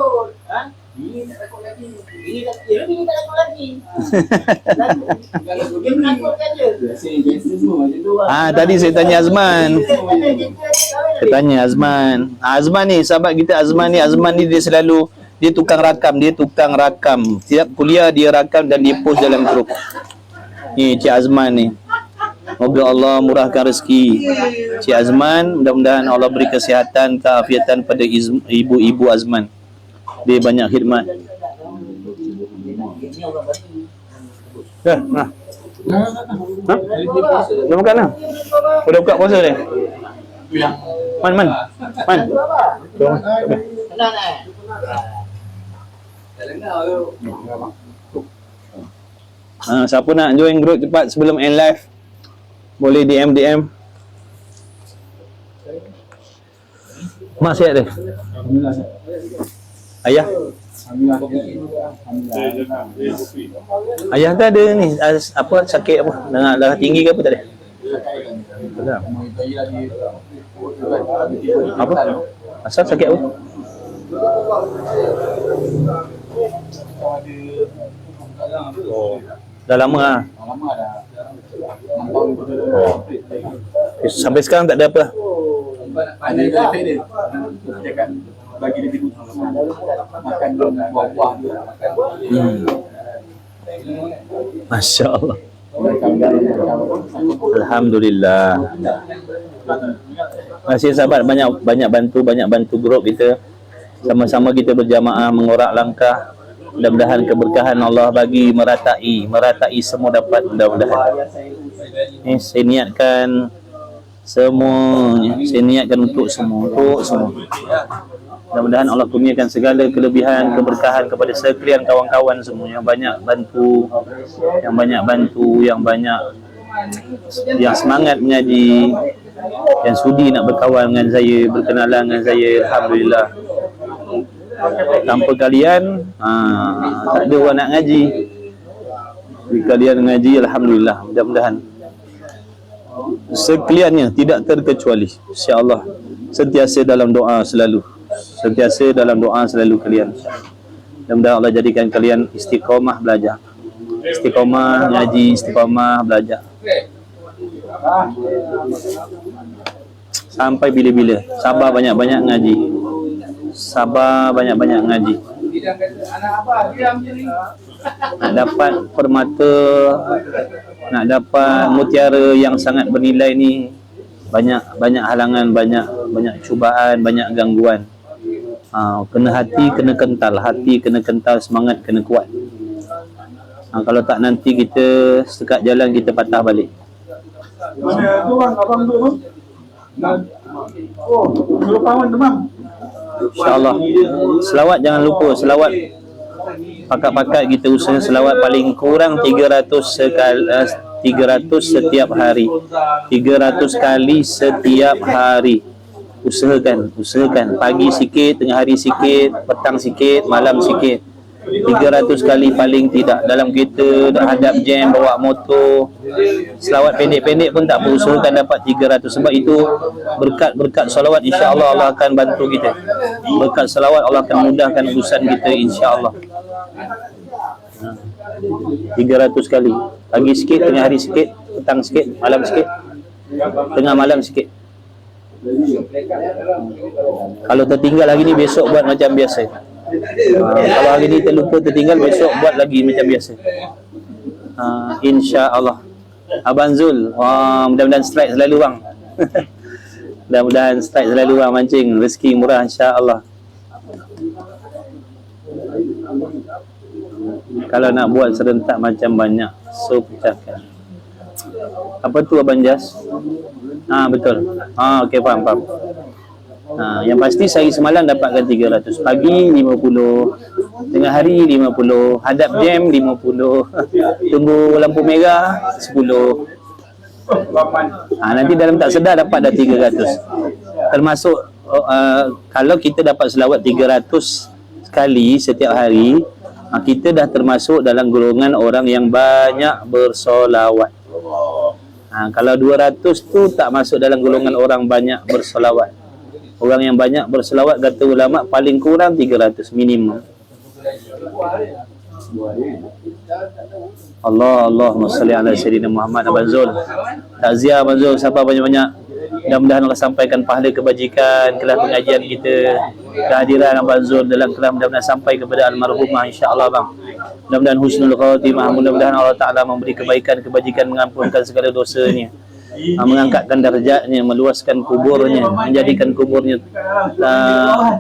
Bini tak takut lagi. Bini tak takut lagi. Dia menakutkan je. Tadi saya tanya Azman. Saya tanya Azman. Azman ni, sahabat kita Azman ni dia selalu, dia tukang rakam. Tiap kuliah dia rakam dan dia post dalam grup. Ni Cik Azman ni. Moga Allah murahkan rezeki Cik Azman. Mudah-mudahan Allah beri kesihatan, keafiatan pada ibu-ibu Azman. Dia banyak khidmat. Dah makan lah. Dah buka puasa dia. Man. Siapa nak join group cepat sebelum end live. Boleh DM. Mak sihat dia? Ayah? Ayah tak ada ni, apa sakit apa? Darah tinggi ke apa tak ada? Apa? Asal sakit apa? Dah lama lah. Sampai sekarang tak ada apa? Ada efek dia. Cakap bagi dia tidur makan buah-buah dia makan. Masya Allah. Alhamdulillah. Masih sahabat banyak bantu grup kita. Sama-sama kita berjamaah mengorak langkah. Mudah-mudahan keberkahan Allah bagi meratai semua dapat mudah-mudahan. Ini saya niatkan semuanya. Saya niatkan untuk semua. Mudah-mudahan Allah kurniakan segala kelebihan, keberkahan kepada sekalian kawan-kawan semua yang banyak bantu, yang semangat mengaji, yang sudi nak berkawan dengan saya, berkenalan dengan saya. Alhamdulillah. Tanpa kalian, tak ada orang nak ngaji. Bila kalian ngaji, alhamdulillah. Mudah-mudahan sekaliannya tidak terkecuali, insya-Allah, sentiasa dalam doa selalu kalian. Mudah-mudahan Allah jadikan kalian istiqamah belajar, istiqamah ngaji, istiqamah belajar sampai bila-bila. Sabar banyak-banyak ngaji. Nak dapat permata, nak dapat mutiara yang sangat bernilai ni, banyak halangan, banyak cubaan, banyak gangguan. Kena hati kena kental, semangat kena kuat. Kalau tak nanti kita sekat jalan kita patah balik. Mana tu bang, abang tu bang? Oh, dulu kawan tu bang. InsyaAllah. Selawat jangan lupa, selawat pakat-pakat kita usaha selawat paling kurang 300 setiap hari. 300 kali setiap hari. Usahakan pagi sikit, tengah hari sikit, petang sikit, malam sikit. 300 kali paling tidak. Dalam kereta, hadap jam, bawa motor, selawat pendek-pendek pun tak apa, usahakan dapat 300. Sebab itu berkat salawat, insya-Allah Allah akan bantu kita. Berkat salawat Allah akan mudahkan urusan kita, insya-Allah. 300 kali. Pagi sikit, tengah hari sikit, petang sikit, malam sikit, tengah malam sikit. Kalau tertinggal hari ni, besok buat macam biasa. Kalau hari ni terlupa, tertinggal, besok buat lagi macam biasa. InsyaAllah. Abang Zul, mudah-mudahan strike selalu bang. Mudah-mudahan strike selalu bang, mancing rezeki murah, insyaAllah. Kalau nak buat serentak macam banyak, so pecahkan. Apa tu Abang Jas? Betul. Okey, faham. Yang pasti sehari semalam dapatkan 300. Pagi 50, tengah hari 50, hadap jam 50, tunggu lampu merah 10. Nanti dalam tak sedar dapat dah 300. Termasuk kalau kita dapat selawat 300 kali setiap hari, kita dah termasuk dalam golongan orang yang banyak bersolawat. Kalau 200 tu tak masuk dalam golongan orang banyak bersolawat. Orang yang banyak berselawat, kata ulama, paling kurang 300 minimum. Allahumma salli ala sayyidina Muhammad. Abang Zul, takziah Abang Zul, sabar banyak-banyak. Mudah-mudahan Allah sampaikan pahala kebajikan kelas pengajian kita, kehadiran Abang Zul dalam kelas, mudah-mudahan sampai kepada almarhumah, insya-Allah bang. Mudah-mudahan husnul khatimah, mudah-mudahan Allah Ta'ala memberi kebaikan, kebajikan, mengampunkan segala dosanya, mengangkatkan darjatnya, meluaskan kuburnya, menjadikan kuburnya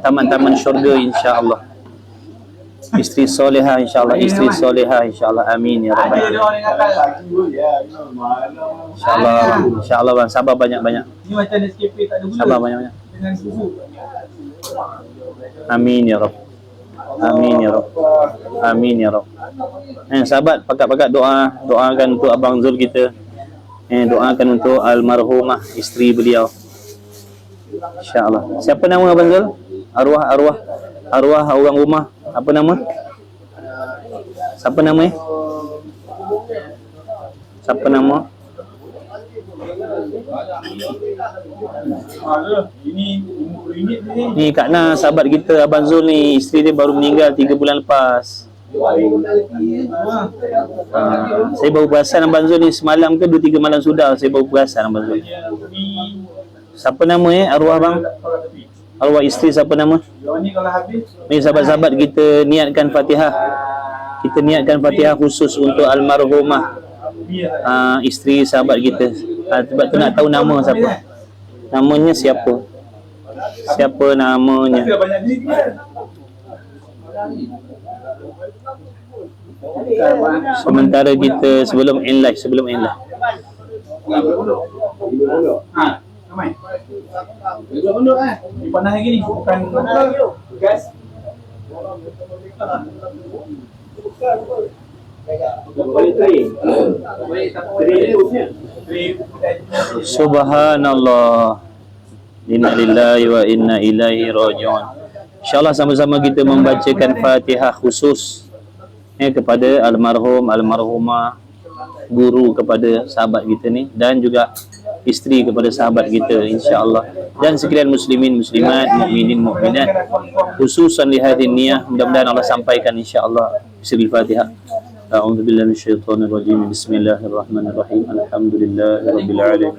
taman-taman syurga, insya-Allah. Isteri soleha, insya-Allah. Isteri soleha, insya-Allah. Amin ya rabbal alamin. Insya-Allah, insya-Allah bang. Sabar banyak-banyak. Ni macam Nescafe tak ada gula. Sabar banyak-banyak. Dengan susu. Amin ya rabb. Amin ya rabb. Amin ya rabb. Sahabat, pakat-pakat doakan untuk Abang Zul kita. Doakan untuk almarhumah isteri beliau. InsyaAllah. Siapa nama Abang Zul? Arwah orang rumah. Apa nama? Siapa nama? Siapa nama? Ini RM50 ni. Ni Kak Na, sahabat kita Abang Zul ni, isteri dia baru meninggal 3 bulan lepas. Saya baru perasan Abang Zul ni semalam ke 2-3 malam sudah saya baru perasan Abang Zul. Siapa nama arwah bang? Arwah isteri siapa nama? Ni sahabat-sahabat kita niatkan Fatihah. Kita niatkan Fatihah khusus untuk almarhumah isteri sahabat kita. Sebab tu nak tahu nama siapa. Namanya siapa? Siapa namanya? Sementara kita sebelum end live. Di panas lagi ni, bukan gas. Subhanallah. Inna lillahi wa inna ilaihi raji'un. InsyaAllah sama-sama kita membacakan Fatihah khusus kepada almarhumah, guru kepada sahabat kita ni, dan juga isteri kepada sahabat kita insya-Allah, dan sekalian muslimin muslimat, mukminin mukminat, khususan di hari niyah, mudah-mudahan Allah sampaikan insya-Allah. Bismillahirrahmanirrahim. A'udzubillahi minasyaitonirrajim. Bismillahirrahmanirrahim. Alhamdulillahirabbil alamin.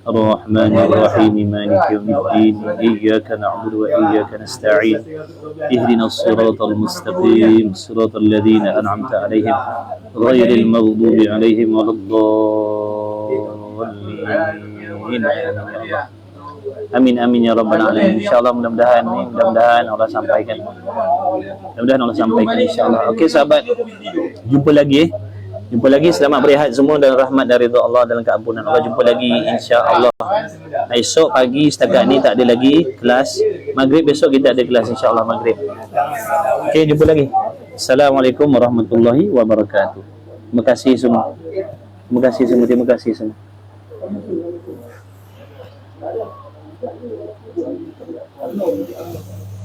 Arrahmanirrahim. Maliki yaumiddin. Iyyaka na'budu wa iyyaka nasta'in. Ihdinas siratal mustaqim. Siratal ladzina an'amta 'alaihim ghairil maghdubi 'alaihim waladdallin. Amin amin ya rabbal alamin. Insyaallah mudah-mudahan Allah sampaikan. Mudah-mudahan Allah sampaikan insyaallah. Okey sahabat, jumpa lagi. Selamat berehat semua dan rahmat dan ridha Allah dalam keampunan Allah. Jumpa lagi insya-Allah. Esok pagi setakat ni tak ada lagi kelas. Maghrib besok kita ada kelas insya-Allah maghrib. Okey, jumpa lagi. Assalamualaikum warahmatullahi wabarakatuh. Terima kasih semua. Terima kasih semua. Thank you.